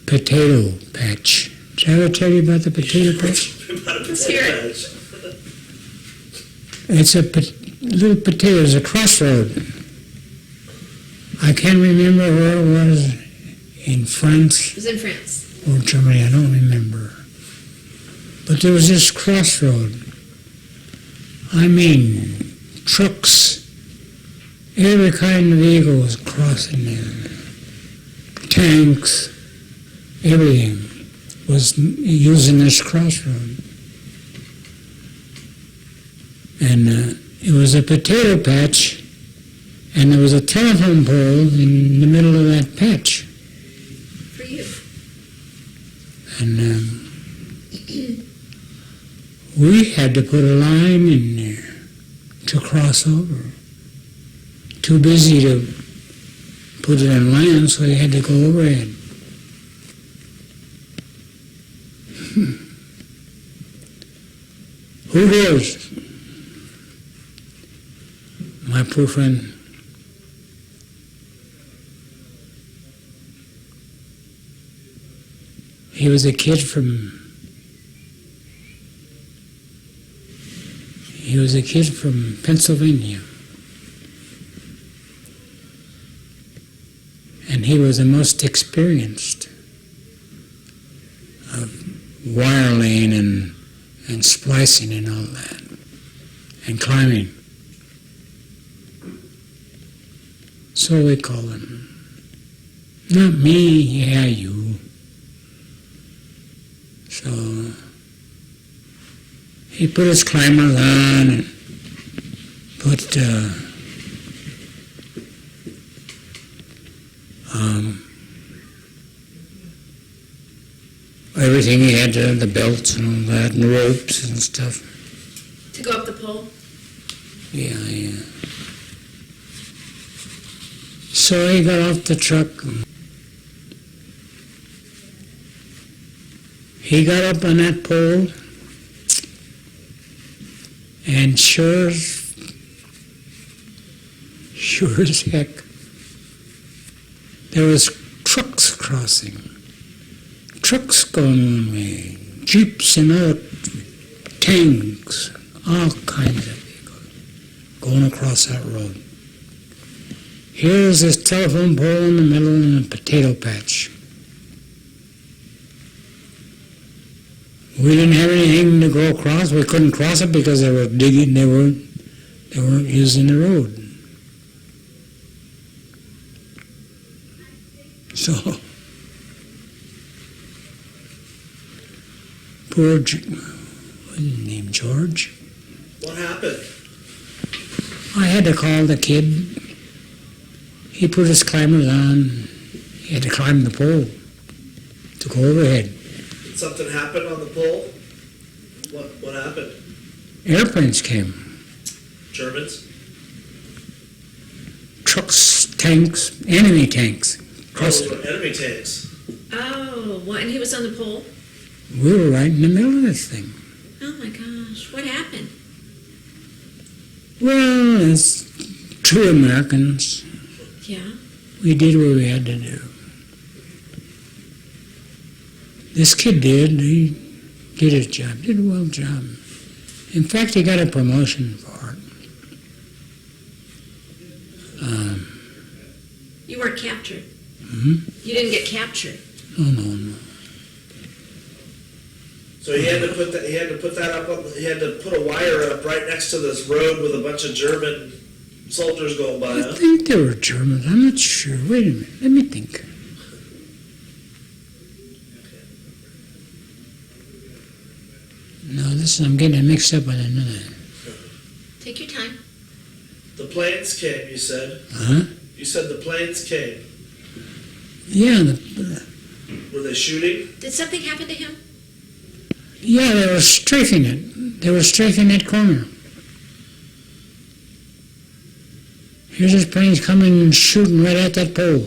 potato patch. Did I ever tell you about the potato patch? Let's hear it. It's a little potato. It's a crossroad. I can't remember where it was, in France It was in France. or Germany. I don't remember. But there was this crossroad. I mean, trucks, every kind of vehicle was crossing there. Tanks, everything was using this crossroad. And it was a potato patch, and there was a telephone pole in the middle of that patch. For you. And we had to put a line in there to cross over. Too busy to put it in land, so we had to go overhead. Who goes? My poor friend. He was a kid from Pennsylvania. And he was the most experienced of wireline and splicing and all that, and climbing. So we call him. Not me, yeah, you. So he put his climbers on and put everything he had, the belts and all that, and ropes and stuff. To go up the pole? Yeah. So he got off the truck. He got up on that pole, and sure as heck, there was trucks crossing. Trucks going one way, jeeps and other tanks, all kinds of vehicles going across that road. Here's this telephone pole in the middle of a potato patch. We didn't have anything to go across. We couldn't cross it because they were digging. They weren't using the road. So poor what's his name, George? What happened? I had to call the kid. He put his climbers on. He had to climb the pole to go overhead. Did something happen on the pole? What happened? Airplanes came. Germans? Trucks, tanks, enemy tanks. Oh, those were enemy tanks. Oh, what, and he was on the pole? We were right in the middle of this thing. Oh my gosh, what happened? Well, as true Americans, Yeah. we did what we had to do. This kid did. He did his job, did a well job. In fact, he got a promotion for it. You weren't captured. Hmm? You didn't get captured. No. So he had to put that. He had to put that up. He had to put a wire up right next to this road with a bunch of German soldiers going by. I Huh? think they were Germans. I'm not sure. Wait a minute. Let me think. No, I'm getting it mixed up with another. Take your time. The planes came. You said. Huh? You said the planes came. Yeah, Were they shooting? Did something happen to him? yeah, they were strafing it. They were strafing that corner. Here's his planes coming and shooting right at that pole.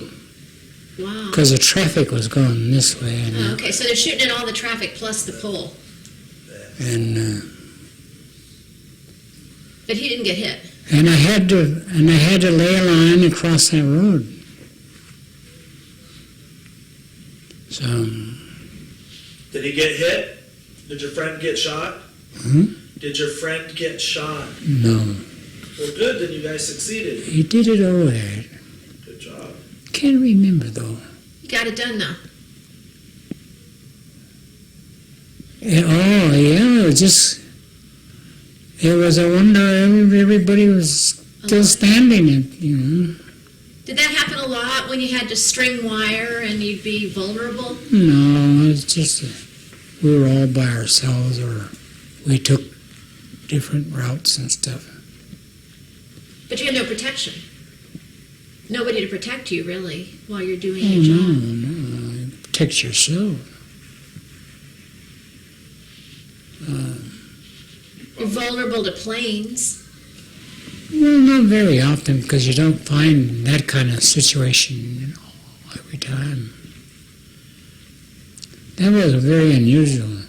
Wow. Because the traffic was going this way. And, Oh, okay, so they're shooting at all the traffic plus the pole. But he didn't get hit. And I had to lay a line across that road. So, Did he get hit? Did your friend get shot? Did your friend get shot? no. Well, good. Then you guys succeeded. He did it all right. Good job. Can't remember though. You got it done though. Oh yeah, it was a wonder everybody was still standing. Did that happen a lot when you had to string wire and you'd be vulnerable? No, it's just we were all by ourselves, or we took different routes and stuff. But you had no protection. Nobody to protect you, really, while you're doing Oh your job. no, protect yourself. You're vulnerable to planes. Well, not very often, because you don't find that kind of situation every time. That was very unusual.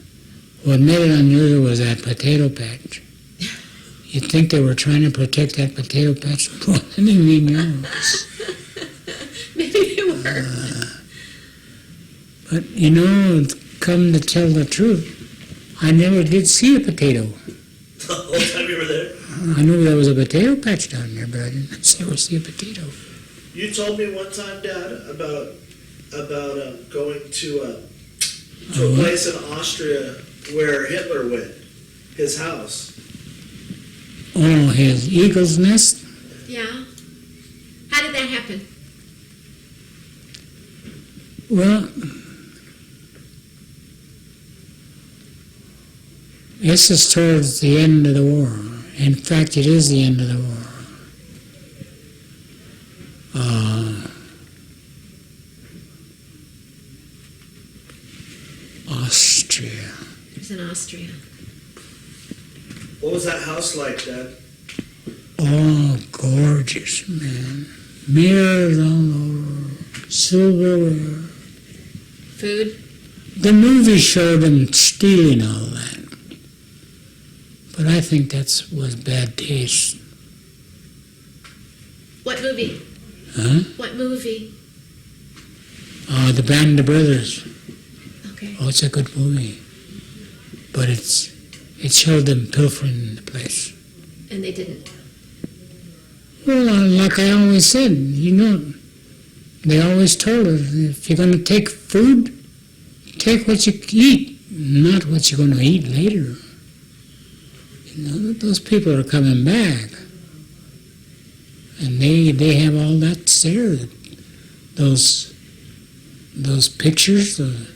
What made it unusual was that potato patch. You'd think they were trying to protect that potato patch more than anything else. Maybe they were. But, come to tell the truth, I never did see a potato. The whole time you were there. I knew there was a potato patch down there, but I didn't ever see a potato. You told me one time, Dad, about going to a place in Austria where Hitler went, his house. Oh, his eagle's nest? Yeah. How did that happen? Well, This is towards the end of the war. In fact, it is the end of the war. Austria. It was in Austria. What was that house like, Dad? Oh, gorgeous, man. Mirrors all over, silverware. Food? The movie showed them stealing all that. But I think that was bad taste. What movie? Huh? What movie? The Band of Brothers. Okay. Oh, it's a good movie. But it showed them pilfering the place. And they didn't. Well, like I always said, they always told us, if you're going to take food, take what you eat, not what you're going to eat later. Those people are coming back. And they have all that there. Those pictures of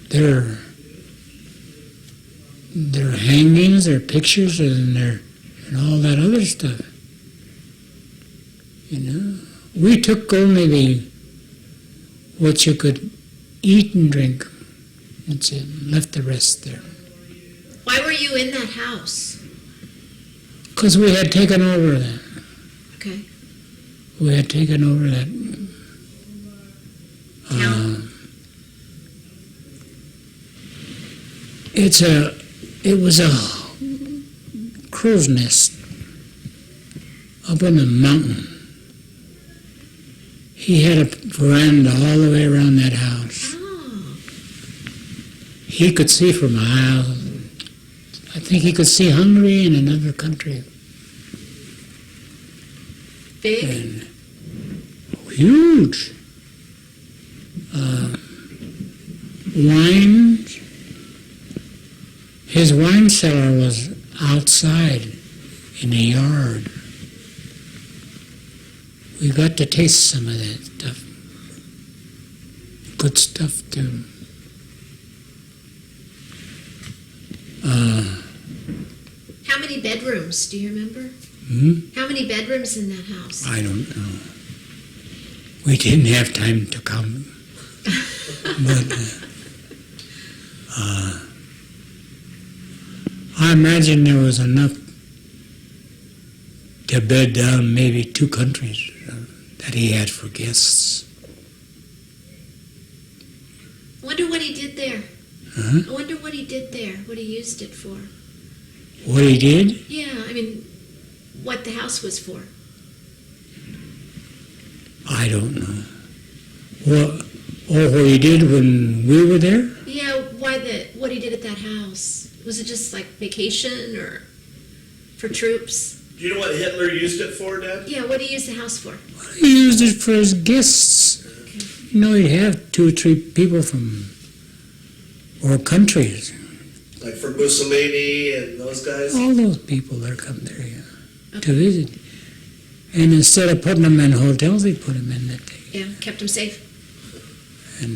their hangings, their pictures, and all that other stuff. We took only what you could eat and drink. That's it. Left the rest there. Why were you in that house? Because we had taken over that. Okay. We had taken over that. It was a crow's nest up in the mountain. He had a veranda all the way around that house. Oh. He could see for miles. I think he could see Hungary and another country. Big? And huge. Wine. His wine cellar was outside in the yard. We got to taste some of that stuff. Good stuff, too. How many bedrooms, do you remember? How many bedrooms in that house? I don't know. We didn't have time to count. But I imagine there was enough to bed down maybe 2 countries that he had for guests. I wonder what he did there. Huh? I wonder what he did there, what he used it for. What he did? Yeah, I mean, what the house was for. I don't know. What he did when we were there? Yeah, what he did at that house. Was it just like vacation or for troops? Do you know what Hitler used it for, Dad? Yeah, what did he use the house for? He used it for his guests. He'd have 2 or 3 people from or countries. Like for Mussolini and those guys? All those people that come there to visit. And instead of putting them in hotels, they put them in that thing. Yeah, kept him safe. And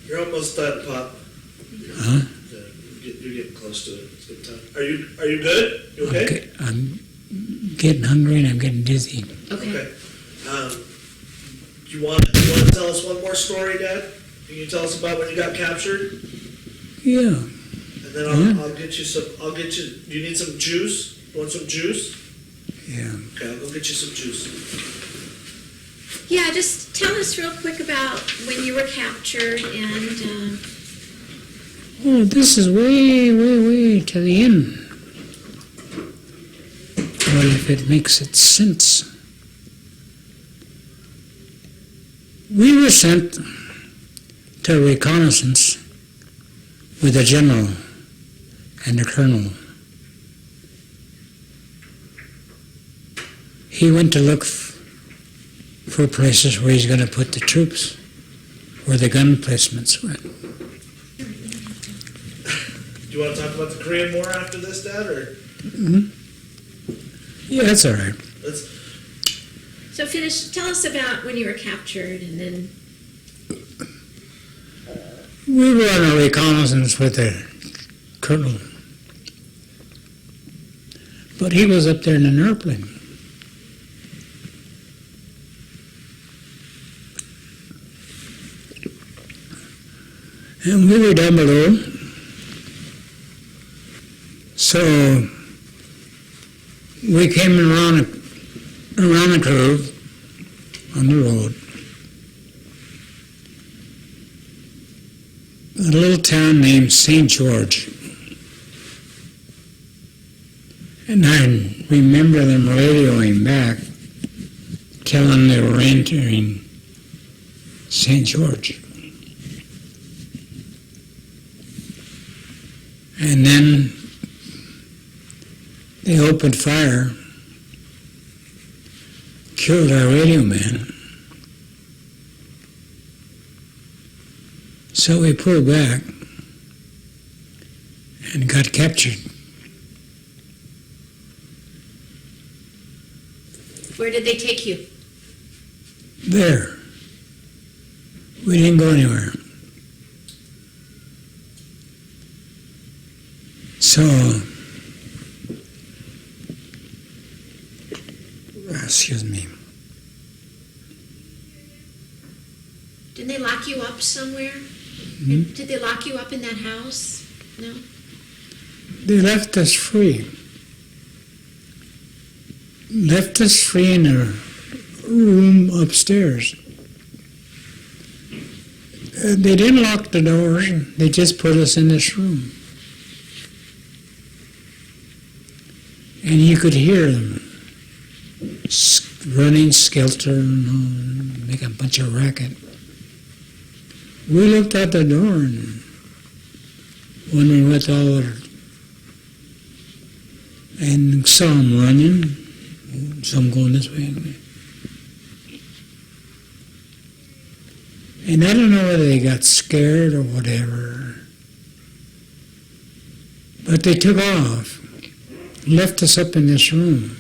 You're almost done, Pop. huh? You're getting close to it. It's a good time. Are you good? You okay? I'm getting hungry and I'm getting dizzy. Okay. Do you want to tell us one more story, Dad? Can you tell us about when you got captured? Yeah. And then I'll get you some. Do you need some juice? You want some juice? Yeah. Okay, I'll go get you some juice. Yeah, just tell us real quick about when you were captured and Oh, this is way, way, way to the end. Well, if it makes it sense. We were sent to a reconnaissance with the general and the colonel. He went to look for places where he's going to put the troops, where the gun placements went. Do you want to talk about the Korean War after this, Dad, or? Yeah, that's all right. So tell us about when you were captured and then, We were on a reconnaissance with the colonel. But he was up there in an airplane. And we were down below. So we came around the curve on the road. A little town named St. George. And I remember them radioing back, telling they were entering St. George. And then they opened fire, killed our radio man. So we pulled back and got captured. where did they take you? There. We didn't go anywhere. So, excuse me. Didn't they lock you up somewhere? Hmm? Did they lock you up in that house? No? They left us free. Left us free in a room upstairs. They didn't lock the doors. They just put us in this room. And you could hear them running skelter and make a bunch of racket. We looked out the door and wondering what all and saw them running, some going this way. And I don't know whether they got scared or whatever, but they took off, left us up in this room.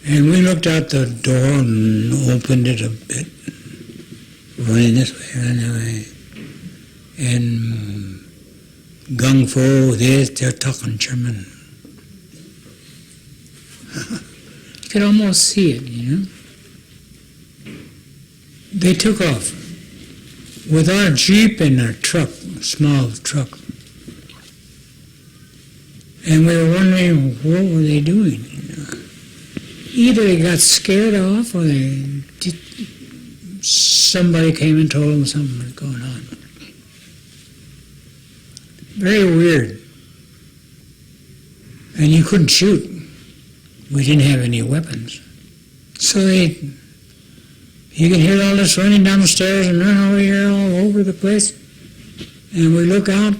And we looked out the door and opened it a bit, running this way, running that way. And gung fu, they're talking German. You could almost see it, you know. They took off with our Jeep and our truck, a small truck. And we were wondering, what were they doing? Either they got scared off or somebody came and told them something was going on. Very weird. And you couldn't shoot. We didn't have any weapons. So you can hear all this running down the stairs and run over here all over the place. And we look out,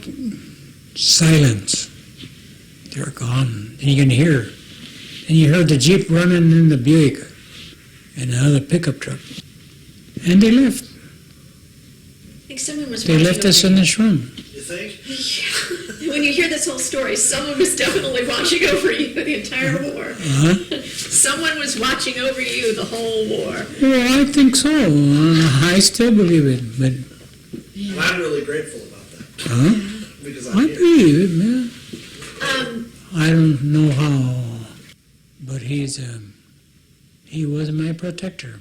silence. They're gone. And you can hear. And you heard the Jeep running in the Buick and another pickup truck. And they left. I think someone was They watching left us over in this room. You think? you. When you hear this whole story, someone was definitely watching over you the entire war. Uh-huh. Someone was watching over you the whole war. Well, I think so. I still believe it, but And I'm really grateful about that. huh? Because I I'm here. believe it, man. I don't know how, but he was my protector.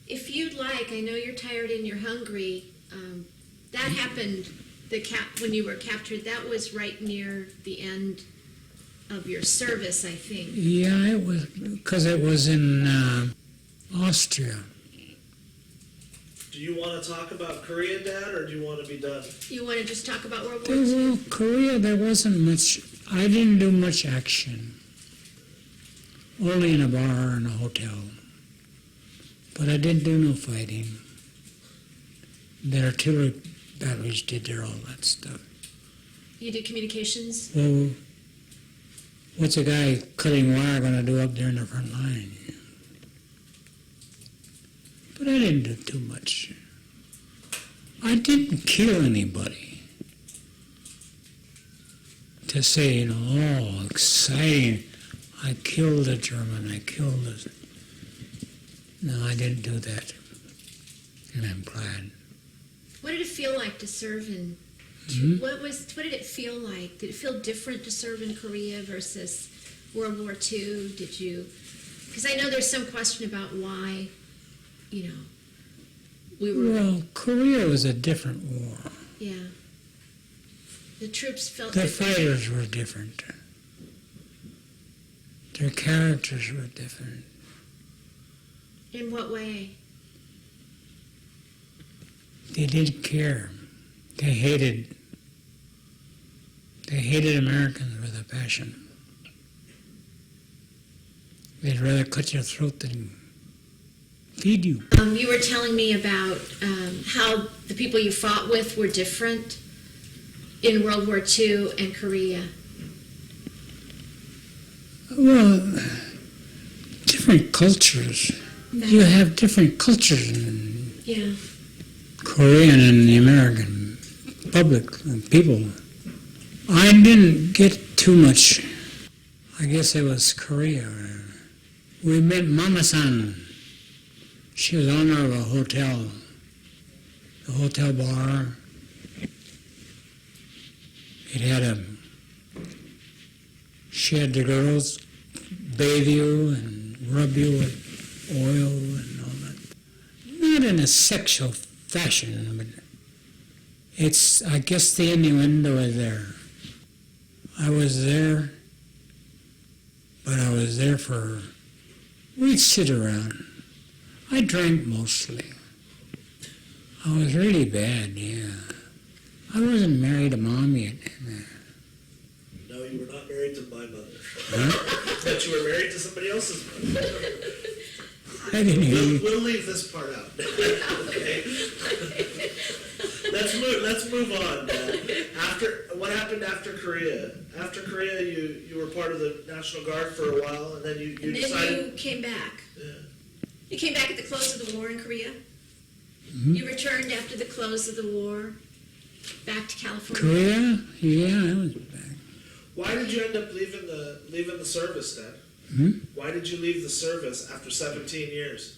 If you'd like, I know you're tired and you're hungry. That happened when you were captured. That was right near the end of your service, I think. Yeah, it was because it was in Austria. Do you want to talk about Korea, Dad, or do you want to be done? You want to just talk about World War II? Well, Korea, there wasn't much. I didn't do much action. Only in a bar and a hotel. But I didn't do no fighting. The artillery batteries did all that stuff. You did communications? Well, what's a guy cutting wire going to do up there in the front line? But I didn't do too much. I didn't kill anybody. To to say, you know, oh, exciting, I killed a German, I killed a... No, I didn't do that. And I'm glad. What did it feel like to serve in? What did it feel like? Did it feel different to serve in Korea versus World War II? Did you? Because I know there's some question about why, you know, we were. Well, Korea was a different war. Yeah. The troops felt. The different. fighters were different. Their characters were different. In what way? They didn't care. They hated Americans with a passion. They'd rather cut your throat than feed you. You were telling me about how the people you fought with were different in World War II and Korea. Well, different cultures. You have different cultures in Yeah. Korean and the American public people. I didn't get too much. I guess it was Korea. We met Mama-san. She was owner of a hotel, the hotel bar. She had the girls bathe you and rub you with oil and all that. Not in a sexual fashion, but I guess the innuendo is there. I was there, but I was there we'd sit around. I drank mostly. I was really bad, yeah. I wasn't married to Mom yet. No, you were not married to my mother. Huh? But you were married to somebody else's mother. I didn't hear you. We'll leave this part out. Okay. Let's move on. What happened after Korea? After Korea, you were part of the National Guard for a while, and then you And decided. then you came back. Yeah. You came back at the close of the war in Korea? Mhm. You returned after the close of the war back to California? Korea? Yeah, I was back. Why did you end up leaving the service then? Hmm? Why did you leave the service after 17 years?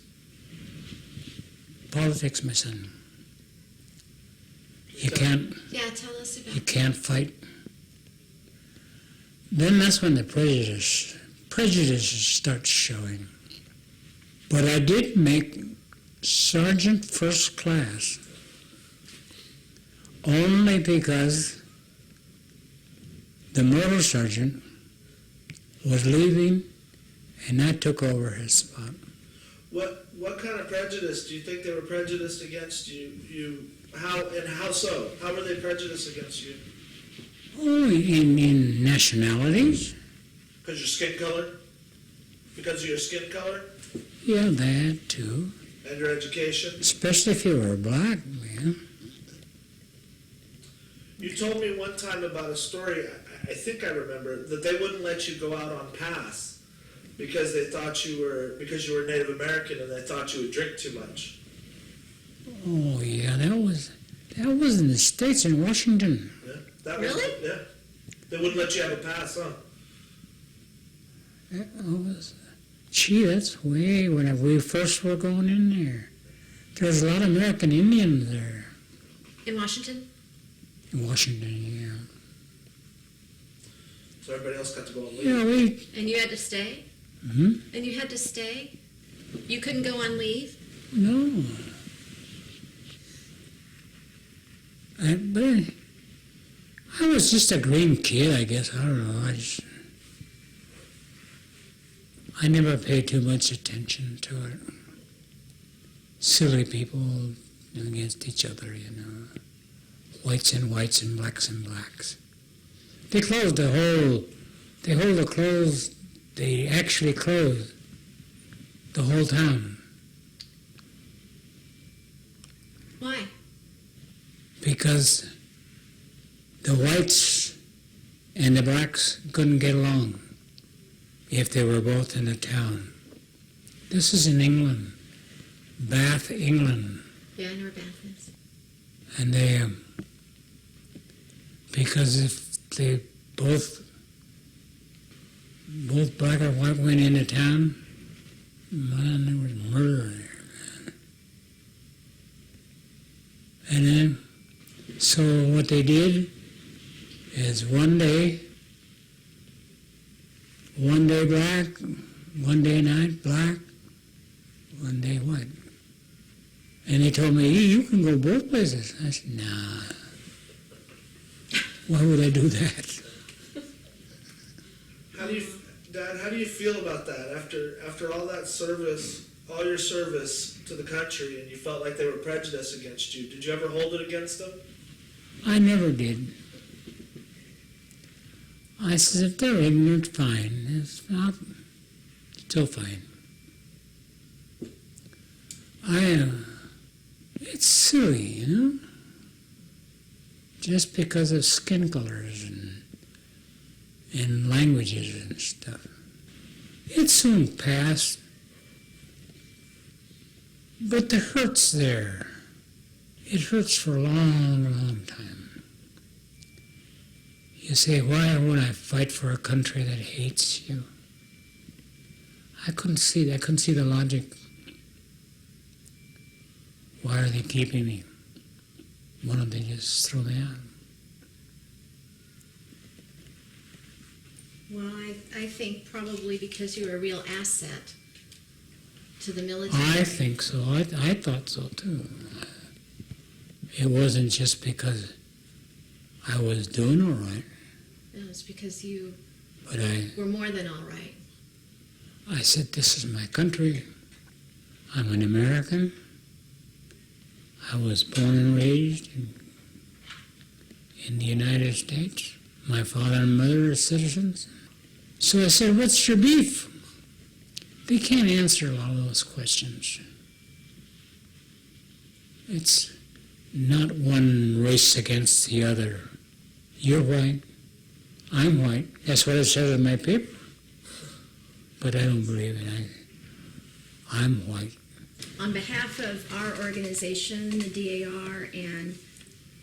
Politics, my son. You can't Yeah, tell us about fight. Then that's when the prejudice starts showing. But I did make Sergeant First Class only because the motor sergeant was leaving and I took over his spot. What kind of prejudice do you think they were prejudiced against you? How so? How were they prejudiced against you? Oh, in nationalities? Because your skin color? Because of your skin color Yeah, that too. and your education? Especially if you were black, man. You told me one time about a story, I think I remember, that they wouldn't let you go out on pass because they thought you were Native American and they thought you would drink too much. Oh yeah, that was in the States, in Washington. Yeah? That Really? Yeah. They wouldn't let you have a pass, huh? Gee, that's way when we first were going in there. There was a lot of American Indians there in Washington? in Washington, So everybody else got to go and leave. yeah. And you had to stay? Hmm? And you had to stay? You couldn't go on leave? No. But I was just a green kid, I guess. I don't know. I never paid too much attention to it. Silly people against each other, you know. Whites and whites and blacks and blacks. They closed they actually closed the whole town. Why? Because the whites and the blacks couldn't get along if they were both in the town. This is in England, Bath, England. Yeah, I know where Bath is. And because if they both black and white went into town. Man, there was murder there, man. And then, so what they did is one day black, one day night black, one day white. And they told me, you can go both places. I said, nah. Why would I do that? Dad, how do you feel about that? After all that service, all your service to the country, and you felt like they were prejudiced against you, did you ever hold it against them? I never did. I said, if they're ignorant, fine. If not, still fine. It's silly, you know? Just because of skin colors and languages and stuff. It soon passed. But the hurt's there. It hurts for a long, long time. You say, why would I fight for a country that hates you? I couldn't see that. I couldn't see the logic. Why are they keeping me? Why don't they just throw me out? Well, I think probably because you're a real asset to the military. I think so. I thought so too. It wasn't just because I was doing all right. No, it's because you But were more than all right. I said, this is my country. I'm an American. I was born and raised in the United States. My father and mother are citizens. So I said, what's your beef? They can't answer a lot of those questions. It's not one race against the other. You're white. I'm white. That's what it says in my paper. But I don't believe it. I'm white. On behalf of our organization, the DAR, and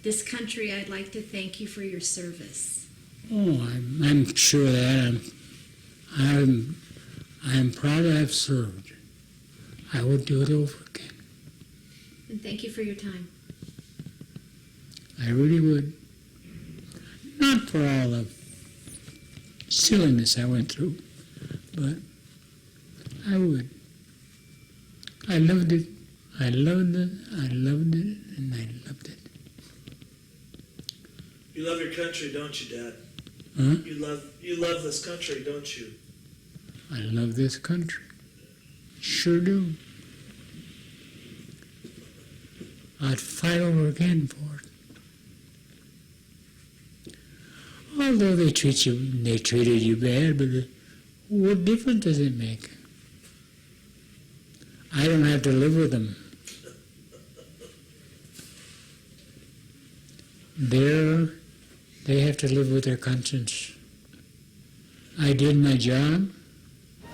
this country, I'd like to thank you for your service. Oh, I'm sure of that. I'm proud to have served. I would do it over again. And thank you for your time. I really would. Not for all the silliness I went through, but I would. I loved it. I loved it. I loved it. And I loved it. You love your country, don't you, Dad? Huh? You love this country, don't you? I love this country. Sure do. I'd fight over again for it. Although they treated you bad, but what difference does it make? I don't have to live with them. They have to live with their conscience. I did my job.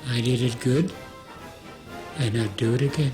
I did it good. And I'd do it again.